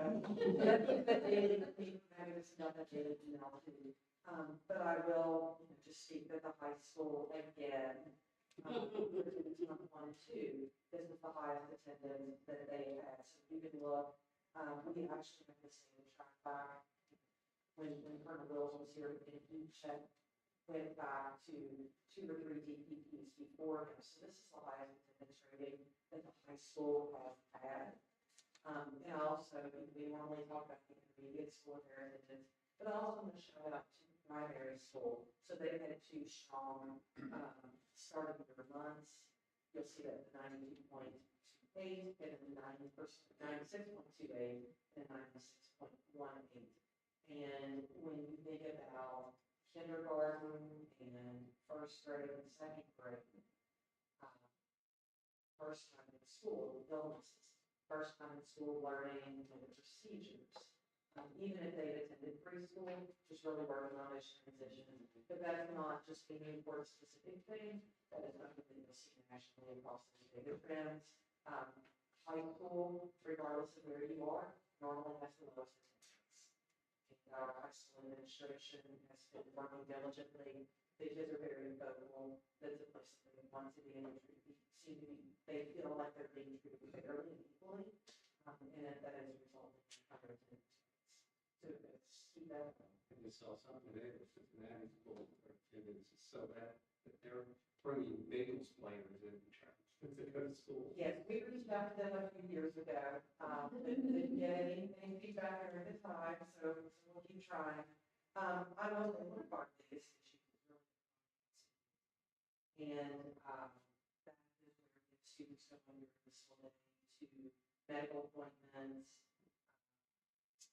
that's the daily, maybe it's not that daily email too. But I will just speak with the high school again. For students month 1 and 2, this is the highest attendance that they had. So you can look, we actually have the same track back. When Colonel Wills was here, we did check, went back to 2 or 3 DPPs before him. So this is the highest attendance rating that the high school has had. And also, we normally talk about the intermediate school heritage, but I also want to shout out to the primary school. So they've had 2 strong starting their months. You'll see that the 92.28 and the 96.28 and 96.18. And when you think about kindergarten and first grade and second grade, first time in school, illnesses, first time in school learning and procedures. even if they've attended preschool, just really working on those transitions. But that's not just a Newport specific thing, that is something that you'll see nationally across the bigger trends. High school, regardless of where you are, normally has the lowest attendance. And our high school administration has been working diligently. The kids are very vocal. That's a place that they want to be, and they feel like they're being treated fairly and equally, and that is resulting in higher attendance. So let's keep that. I just saw something today that Cincinnati school attendance is so bad that they're bringing Naples players in to go to school. Yes, we reached out to them a few years ago. Didn't get any feedback during the time, so we'll keep trying. I will say one of our biggest issues is really, and that is where the students go under the school day to medical appointments,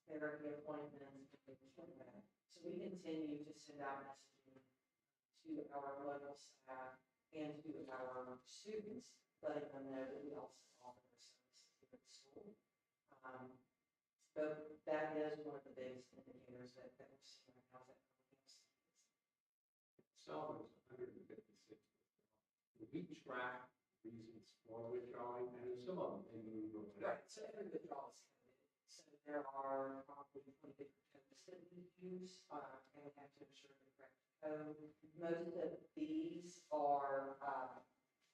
therapy appointments, and things like that. So we continue to send out messaging to our local staff and to our students, letting them know that we also offer our services here at school. So that is one of the biggest indicators that we're seeing right now. So there's 156. We track reasons for withdrawing, and some of them they move or whatever. Right, so every withdrawal is coded. So there are probably 20 different codes that we use, and we have to ensure the correct code. Most of these are,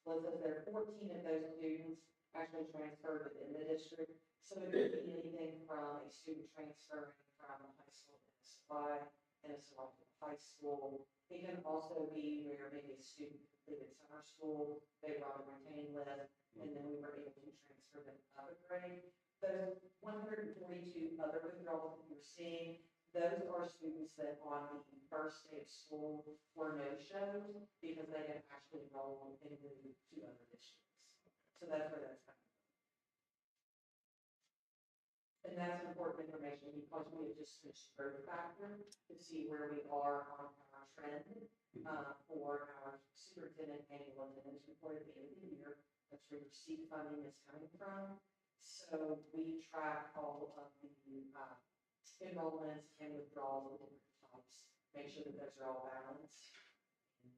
let's say there are 14 of those students actually transferred within the district. So it could be anything from a student transferring from high school to SY and SY to high school. It can also be where maybe a student completed summer school, they were on a retaining list, and then we were able to transfer them to other grade. Those 142 other withdrawals that you're seeing, those are students that on the first day of school were no-shows because they had actually enrolled into 2 other districts. So that's where that's coming from. And that's important information because we have just switched growth factor to see where we are on our trend for our superintendent annual attendance report at the end of the year. That's where your seat funding is coming from. So we track all of the enrollments and withdrawals of different types, make sure that those are all balanced, and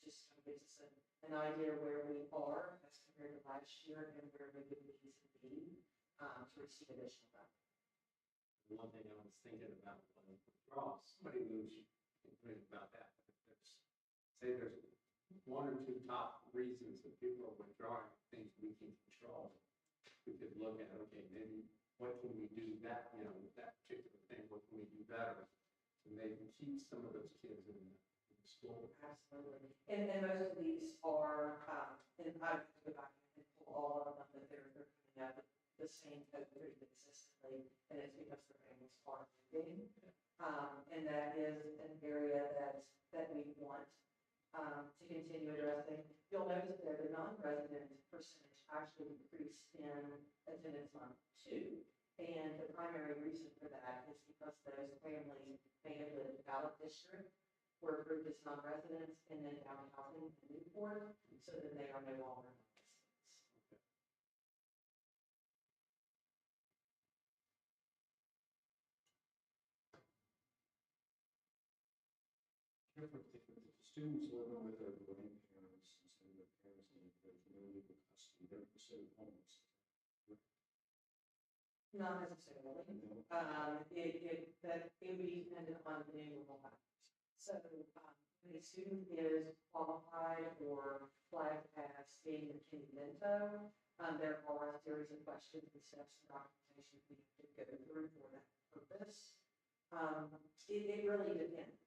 just kind of gives us an idea where we are as compared to last year and where we would need to be to receive additional funding. One thing I was thinking about was withdrawals. Somebody moves, you can think about that. Say there's 1 or 2 top reasons that people are withdrawing, things we can control. We could look at, okay, maybe what can we do that, that particular thing, what can we do better to maybe keep some of those kids in the school? Absolutely. And most of these are, and I have to go back and pull all of them, that they're coming out with the same code pretty consistently, and it's because their families are moving. And that is an area that we want to continue addressing. You'll notice that the non-resident percentage actually increased in attendance month 2. And the primary reason for that is because those families may have lived out of district, were approved as non-residents, and then down housing in Newport, so then they are no longer non-residents. Students living with their grandparents instead of their parents, and there's no legal custody, they're considered homeless. Not necessarily. It would be dependent on the individual life. So when a student is qualified or flagged as being a Kindimento, there are a series of questions and steps and documentation we have to go through for that purpose. It really depends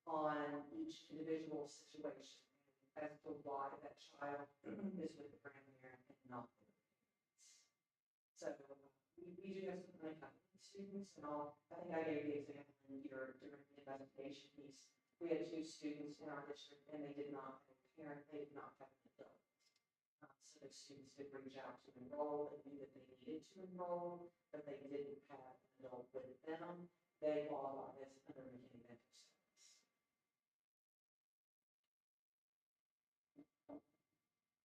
on each individual situation as to why that child is with the grandparent and not with the parents. So we do have some unaccompanied students, and I think I gave the example in here during the investigation piece. We had 2 students in our district, and they did not have a parent, they did not have an adult. So those students did reach out to enroll, they knew that they needed to enroll, but they didn't have an adult with them. They qualified as under McKinney mental status.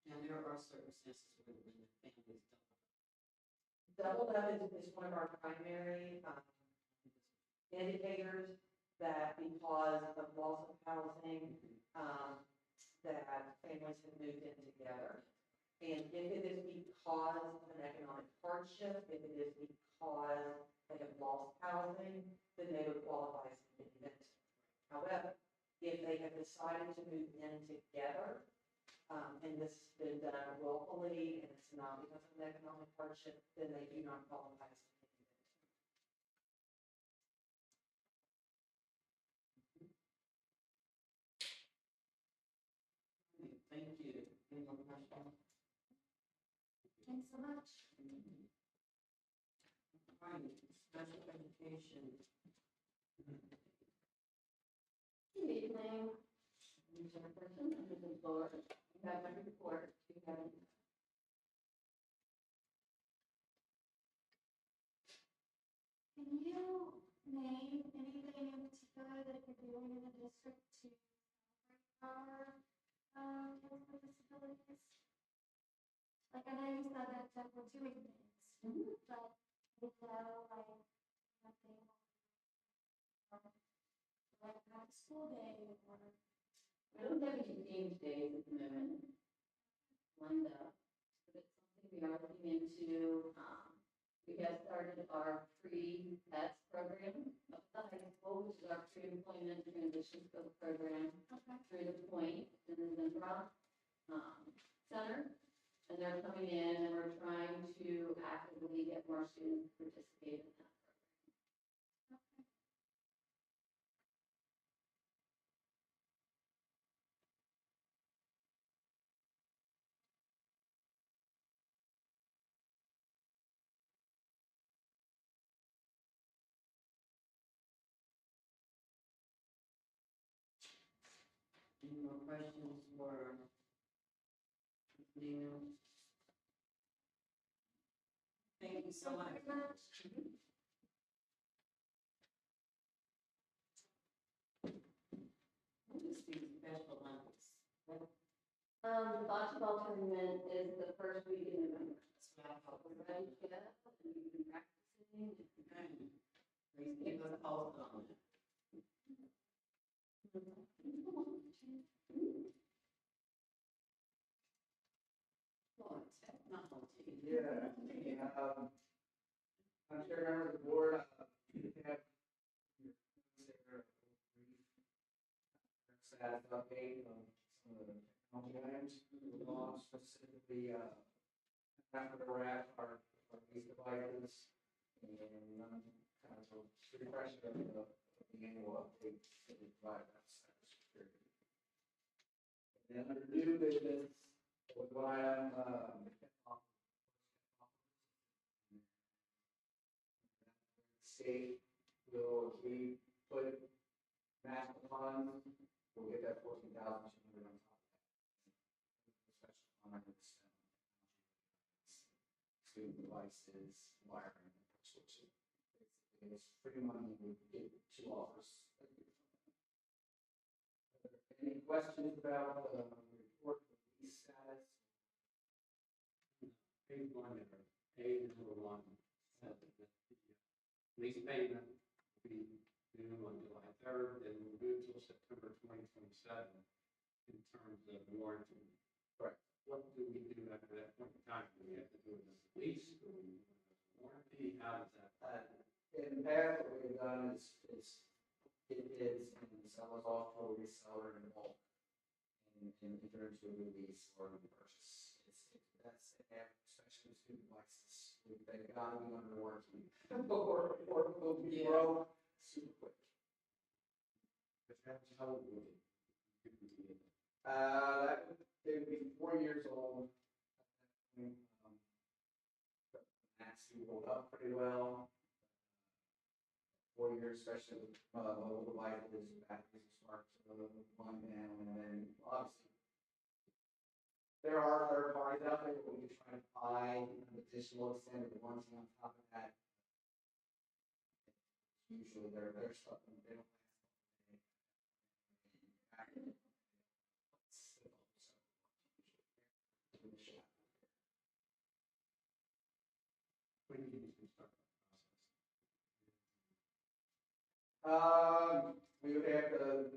Now, there are circumstances where the families Double up is one of our primary indicators that because of loss of housing, that families have moved in together. And if it is because of an economic hardship, if it is because they have lost housing, then they would qualify as an independent. However, if they have decided to move in together, and this has been done willfully, and it's not because of an economic hardship, then they do not qualify as an independent. Thank you. Any more questions? Thanks so much. Right, special education. Good evening. I'm Jefferson, I'm the floor. You have my report. Do you have any? Can you name anything in particular that you're doing in the district to celebrate our kids with disabilities? Like, I know you said that we're doing things, but you know, like, nothing, like, not school day or. I don't have any themed days at the moment lined up, but it's something we are looking into. We have started our pre-PETS program up at the high school, which is our pre-employment transition skills program through the Point in the Zinrock Center. And they're coming in and we're trying to actively get more students to participate in that program. Any more questions for Dina? Thank you so much. Just these special Olympics. The bocce ball tournament is the first week in November. That's what I thought. We're ready to go, and we've been practicing. Okay. Please keep us posted on it. Lord, technology. Yeah, I'm sure members of the board have status update on some of the technology items we've on, specifically, after we're at our these devices and kind of a refresh of the annual updates that we provide that cybersecurity. And under new business, with what state will, if we put master funds, we'll get that 14,200 on top of that. Special fund that's student devices, wiring, and switching. Basically, it's free money. We get 2 offers. Any questions about the report release status? Page 1 there, A number 1, said that the lease payment will be due on July 3rd, and will do until September 2027 in terms of warranty. Correct. What do we do after that point in time? Do we have to do it as a lease, or do we do it as a warranty? How does that? In the past, what we've done is it is, and sell it off to a reseller in bulk and enter into a lease or a purchase. That's especially with student devices. They've got to be under warranty or will be broke super quick. How old would it be? They would be 4 years old. Max will hold up pretty well. 4 years, especially with mobile devices, batteries start to wind down, and then obviously there are third parties out there, but we can try to buy additional extended warranty on top of that. Usually they're stuck in the middle. When do you start the process? We would have to,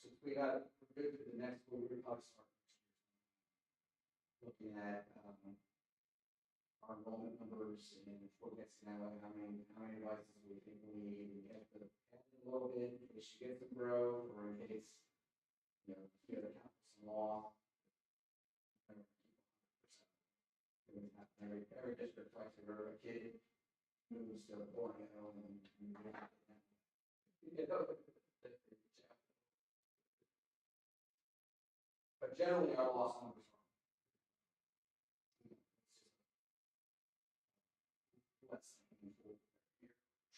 since we got, we're good to the next one, we're probably start looking at, our enrollment numbers and what gets now, how many devices we think we need. We have to add in a little bit in case she gets to grow, or in case, you know, you have to count some law. Every district tries to grow a kid moves to Borneo and but generally our loss numbers are less than people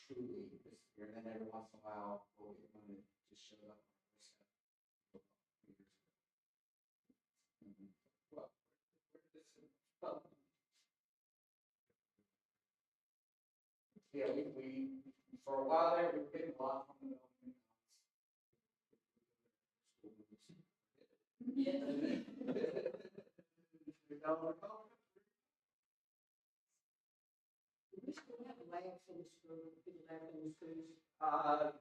truly disappear. And then every once in a while we'll get one that just showed up on our doorstep years ago. Well, where did this well, yeah, we for a while there, we were getting a lot from the building. Yeah. We still have labs in the school, big labs in the schools.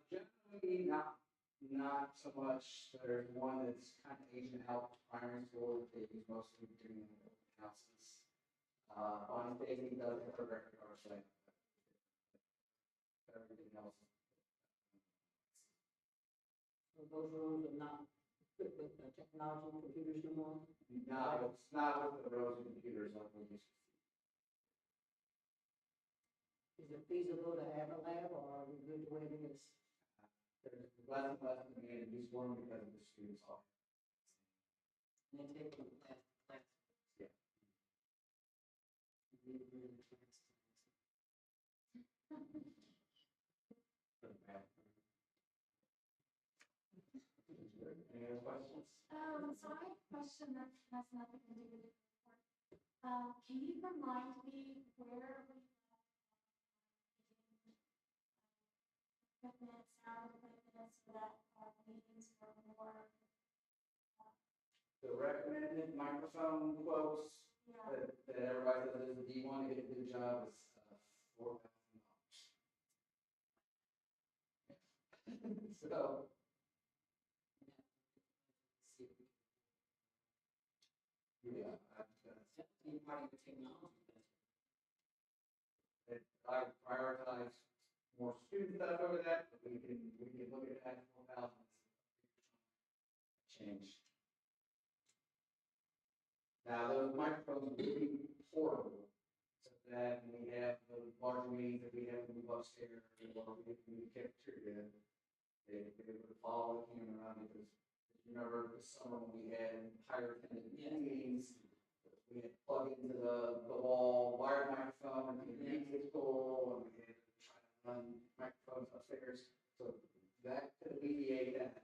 Generally not so much. There's one that's kind of Asian out primary school that they use mostly during the houses. On Daisy does have a record card site. Everything else. So those rooms are not equipped with the technology and computers no more. No, it's not with the rows of computers like we used to. Is it feasible to have a lab, or are we good the way it is? There's less and less demand in this one because of the students all. And they take them class. Yeah. Any other questions? So I have a question that has nothing to do with the report. Can you remind me where we equipment, sound equipment, so that our meetings are more, The recommended microphone quotes yeah, that everybody says is a D1 to get a good job is $4,000. So. Yeah, Definitely part of the technology. I prioritize more student stuff over that, but we can look at that 4,000. Change. Now, those microphones will be portable, so that when we have the larger meetings that we have to move upstairs, or we have to move the cafeteria, they would follow the camera around, because if you remember this summer when we had higher attendance meetings, we had to plug into the wall wired microphone, and the meeting was full, and we had to try to run microphones upstairs, so that could alleviate that.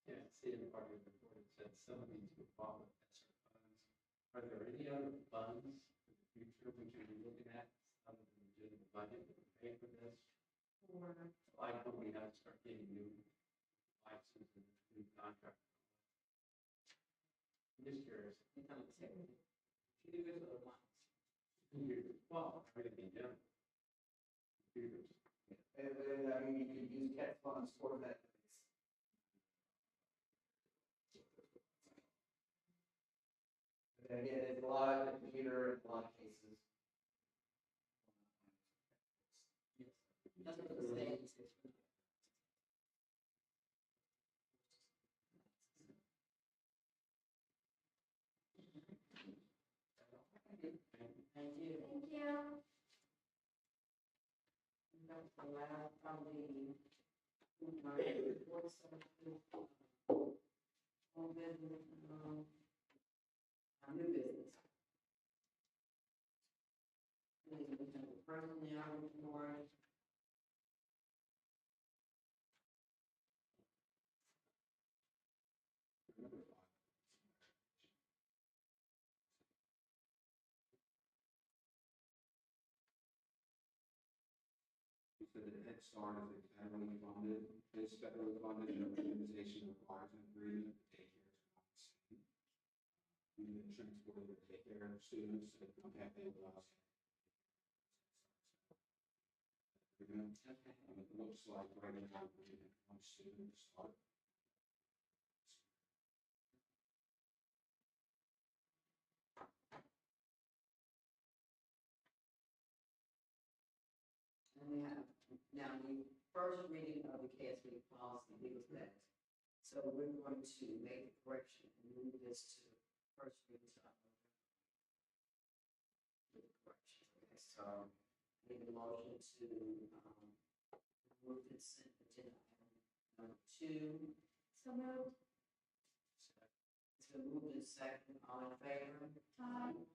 Yeah, see in part of the report, it said some of these would fall with ESSER funds. Are there any other funds in the future we should be looking at, other than just the budget that would pay for this? Or like when we have to start getting new licenses and new contracts? I'm just curious. You know, computers or what? Computers, well, everything in general. Computers. And I mean, you could use CAT funds for that. And again, it's a lot of computer, in a lot of cases. That's what the state is. Thank you. thank you. That's the last, probably, what's the, old business, new business. Personally, I would more. So the Head Start is federally funded, it's federally funded, and the organization requires an agreement, the daycare is not the same. arrangements where they take care of students that don't have families. It looks like right now we have one student start. And we have, now the first reading of the KSB policy deals with that. So we're going to make a correction and move this to first reading to October. With the correction, okay, so I need a motion to, move consent agenda item number 2. So moved. It's been moved in second, all in favor? Aye.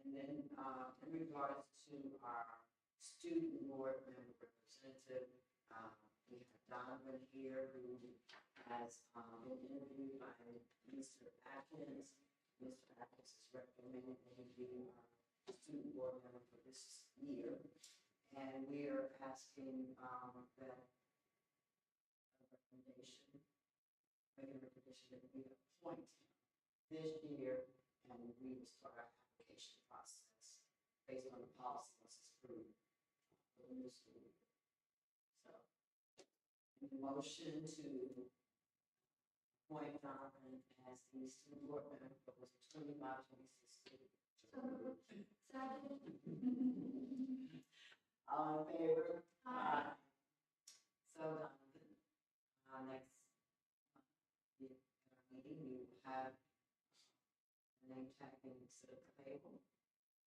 And then, in regards to our student board member representative, we have Donovan here who has, been interviewed by Mr. Atkins. Mr. Atkins is recommending that he be our student board member for this year. And we are asking, that a recommendation, make a recommendation that we appoint him this year, and we will start our application process based on the policy once it's approved for the new school year. So, any motion to appoint Donovan as the student board member for the 25-26 school year. So moved. Second. All in favor? Aye. So, Donovan, next year at our meeting, we will have a name tag being set at the table.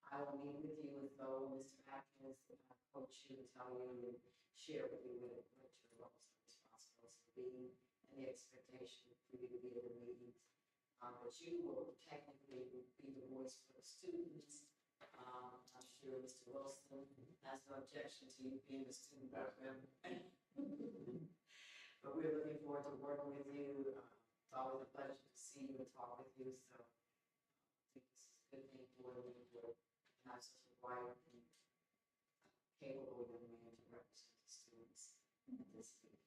I will meet with you as though Mr. Atkins, coach you, tell you, and share with you what your roles and responsibilities will be, and the expectation for you to be at the meetings. But you will technically be the voice for the students. I'm sure Mr. Wilson has no objection to you being the student board member. But we're looking forward to working with you. It's always a pleasure to see you and talk with you. So I think this is a good thing for you to have such a bright and capable young man to represent the students at this meeting.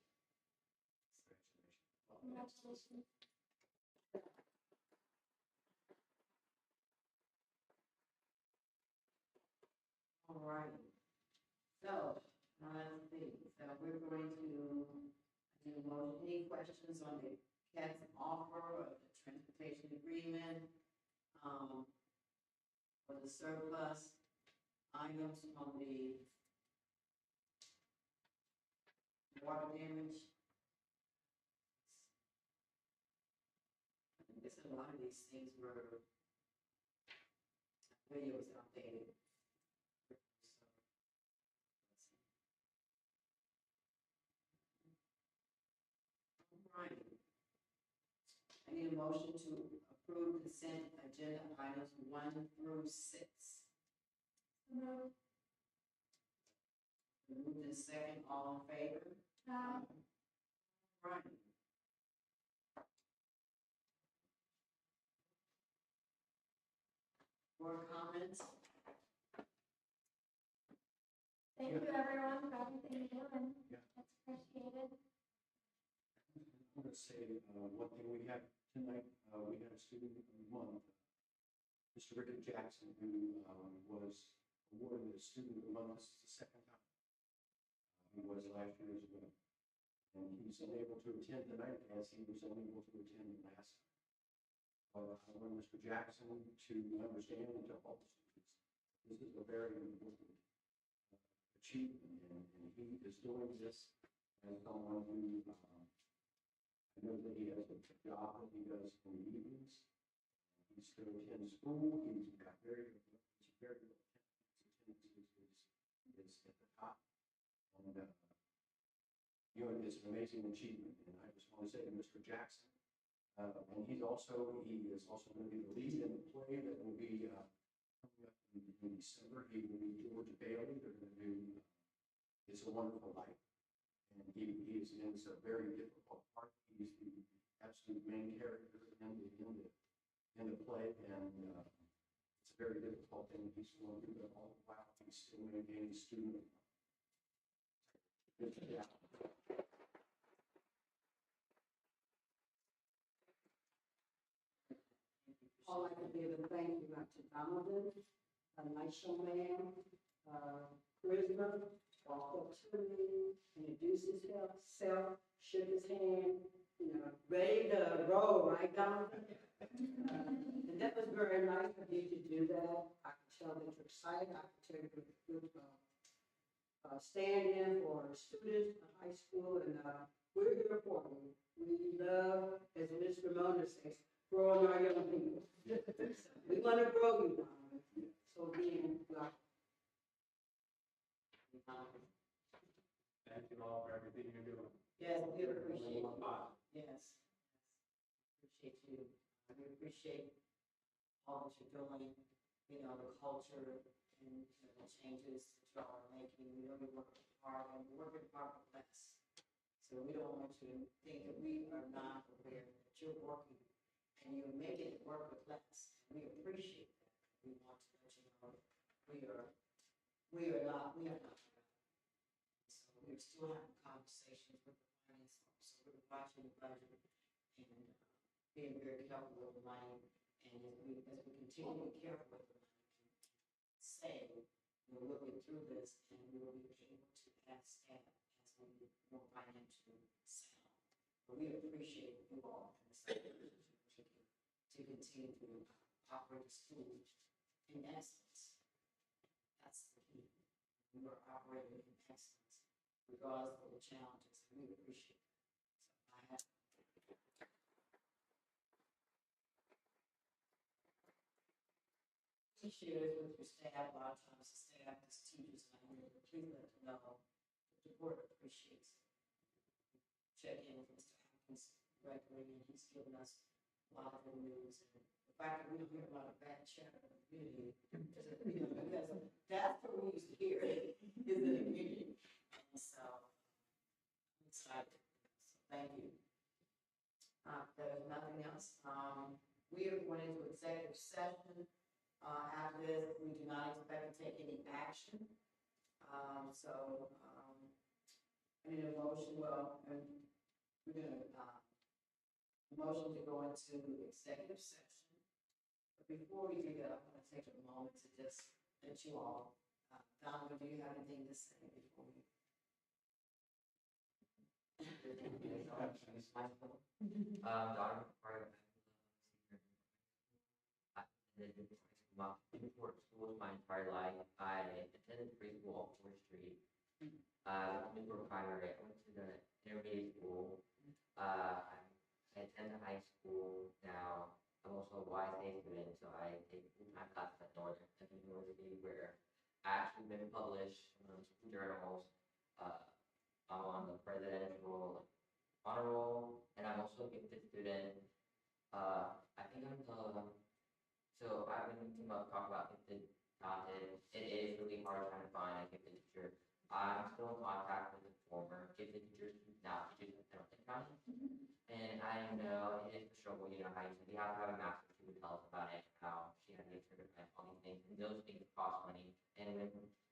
Congratulations. All right. So, let's see. So we're going to do any questions on the CAT's offer of the transportation agreement, for the surplus items on the water damage? I guess a lot of these things were, video was outdated. So, let's see. All right. I need a motion to approve consent agenda items 1 through 6. Moved. Moved in second, all in favor? Aye. Right. Board comments? Thank you, everyone, for everything you're doing. Yeah. It's appreciated. I want to say one thing we had tonight, we had a student of the month, Mr. Ricky Jackson, who was awarded the student of the month. This is the second time. He was last year as well. And he's unable to attend tonight as he was unable to attend last time. But I want Mr. Jackson to understand and to all students, this is a very important achievement, and he is doing this as someone who, I know that he has a job that he does in the evenings. He still attends school. He's got very good attendance. His attendance is at the top. And, it's an amazing achievement. And I just want to say to Mr. Jackson, and he is also going to be the lead in the play that will be coming up in December. He will be George Bailey. They're going to do It's a Wonderful Life. And he is in a very difficult part. He's the absolute main character in the play, and it's a very difficult thing he's going through, but all the while he's still maintaining student. Yeah. I'd like to give a thank you out to Donovan, a nice young man, charisma, walked up to me, introduced himself, shook his hand, ready to roll, right, Donovan? And that was very nice of you to do that. I can tell that you're excited. I can tell you're good, stand in for students in high school, and we're here for you. We love, as Ms. Ramona says, growing our young people. We want to grow you, Donovan. So again, Thank you all for everything you're doing. Yes, we appreciate you. Yes. Appreciate you. We appreciate all that you're doing, the culture and the changes that y'all are making. We know you're working hard and we're working hard for less. So we don't want you to think that we are not aware that you're working and you're making it work with less. We appreciate that. We want to let you know we are not. So we're still having conversations with the finance officer. We're watching the budget and being very careful with the money. And as we continue to be careful with the money and save, we'll get through this and we'll be able to add staff as we get more financially sound. But we appreciate you all and the to continue to operate the school in excellence. That's the key. We are operating in excellence, regardless of the challenges. We appreciate it. So I have. Share this with your staff. A lot of times the staff, the teachers, and I really please let them know that the board appreciates it. Check in with Mr. Atkins regularly, and he's given us a lot of good news. And the fact that we don't hear a lot of bad chatter in the community, because that's what we used to hear is in the community. And so I'm excited. So thank you. There's nothing else. We are going into executive session. After this, we do not expect to take any action. I need a motion, and we're going to, motion to go into executive session. But before we do that, I'm going to take a moment to just let you all, Donovan, do you have anything to say before we? Daughter, part of Newport schools my entire life. I attended preschool on 4th Street. Newport Primary. I went to the intermediate school. I attend the high school now. I'm also a YSA student, so I take full-time classes at Northern University, where I actually been published in some journals. I'm on the presidential honor roll, and I'm also a gifted student. I think I'm the. So I've been thinking about talking about gifted, talented. It is really hard trying to find a gifted teacher. I'm still in contact with the former gifted teachers who now teaches at Pendleton County. And I know it is a struggle, how you have to have a master who tell us about it, how she had to get certified, all these things, and those things cost money. And when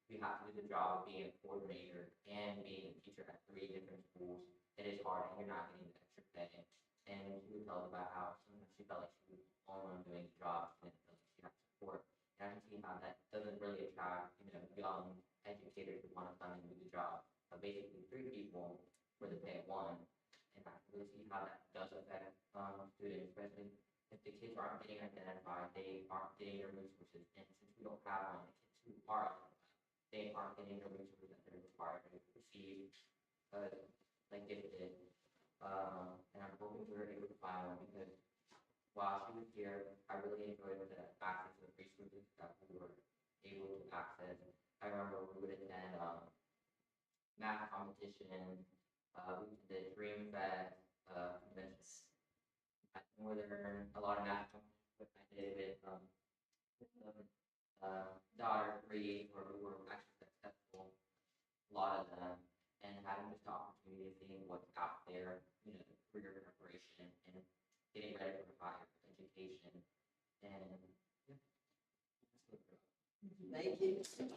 we have to do the job of being a coordinator and being a teacher at 3 different schools, it is hard, and you're not getting the extra pay. And she would tell us about how sometimes she felt like she was alone doing the job, and felt like she had support. And I can see how that doesn't really attract, young educators who want to come and do the job of basically 3 people for the pay of 1. And I can really see how that does affect students, especially if the kids aren't getting identified, they aren't getting their resources. And since we don't have one, the kids who are identified, they aren't getting the resources that they're required to receive, like gifted. And I'm hoping we're able to find one, because while she was here, I really enjoyed the access to the resources that we were able to access. I remember we would attend math competition, we did Dream Fest, conventions at Northern, a lot of math competitions I did with Daughter 3, where we were actually successful, a lot of them, and having this opportunity of seeing what's out there, career preparation and getting ready for higher education. And yeah, Thank you. Thank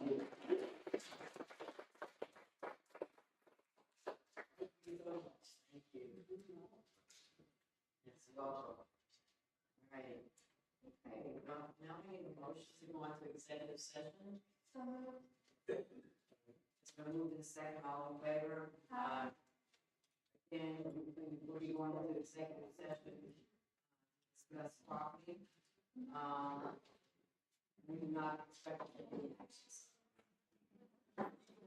you so much. Thank you. Yes, welcome. All right. Okay, well, now we need a motion to go into executive session. So moved. It's been moved in second, all in favor? Again, we'll be going into executive session. Discuss property. We do not expect any actions.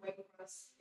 Wait for us.